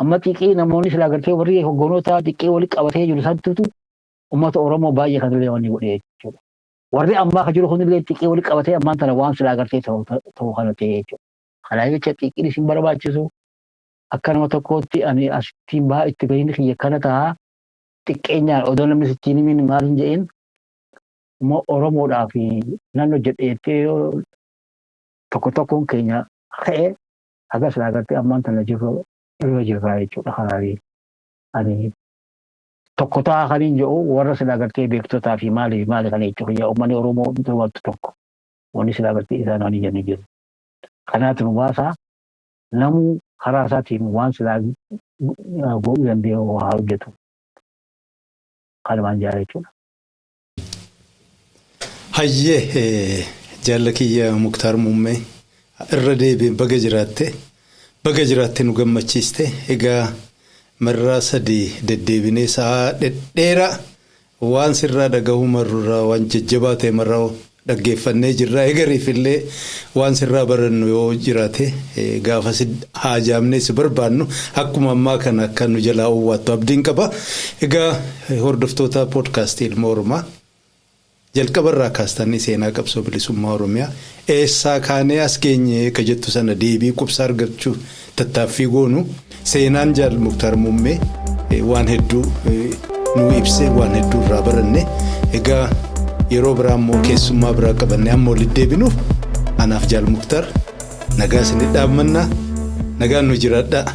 Amma xiiqii namoonni silaa gartee warri hogganoota xiiqii walitti qabatee jiru santuutu uummata Oromoo baay'ee kan illee waan godhee jechuudha. Warri ammaa kan jiru kunillee xiiqii walitti qabatee ammaan tana waan silaa gartee ta'uu kana ta'e jechuudha. Kanaaf jecha xiiqiin isin barbaachisu akka nama tokkootti ani asittiin bahaa itti bahiin kiyya kana ta'a xiqqeenyaan odoo namni sittiin himin maal hin jedhin immoo Oromoodhaa fi naannoo jedheettee tokko tokkoon keenya ka'e haga silaa gartee ammaan tana jiru irra jirraa jechuudha. Kanaaf ani tokko ta'a kan hin jedhu warra silaa gartee beektotaa fi maali kana jechuudha. Uummanni Oromoo wanti tokko wanni silaa gartee isaan waan hin jiru. Kanaaf nu baasaa namuu karaa isaatiin waan silaa godhuu danda'u haa hojjetu. Kanumaan jaalala jechuudha. Hayyee jaalala kiyya Muktaar Muummee irra deebiin baga jiraatte nu gammachiiste. Egaa marraa sadii deddeebinee sa'a dhedheeraa waan sirraa dhagahuu marrurraa waan jajjabaa ta'e marraa dhaggeeffannee jirra. Egariif illee waan sirraa barannu yoo jiraate gaafa haajaamnee si barbaannu akkuma ammaa kana akka nu jalaa uwwaattu abdiin qaba. Egaa hordoftoota poodkaastii Ilma Oromaa jalqabarraa kaastanii seenaa qabsoo bilisummaa Oromiyaa eessaa kaanee as geenye ka jettu sana deebii qubsaa argachuu tattaaffii goonu seenaan jaal Muktaar Muummee waan hedduu nu ibsee waan hedduu irraa baranne. Egaa yeroo biraa immoo keessummaa biraa qabannee amma walitti deebinuuf anaaf jaal Muktaar nagaa isin dhaammanna nagaan nu jiraadhaa.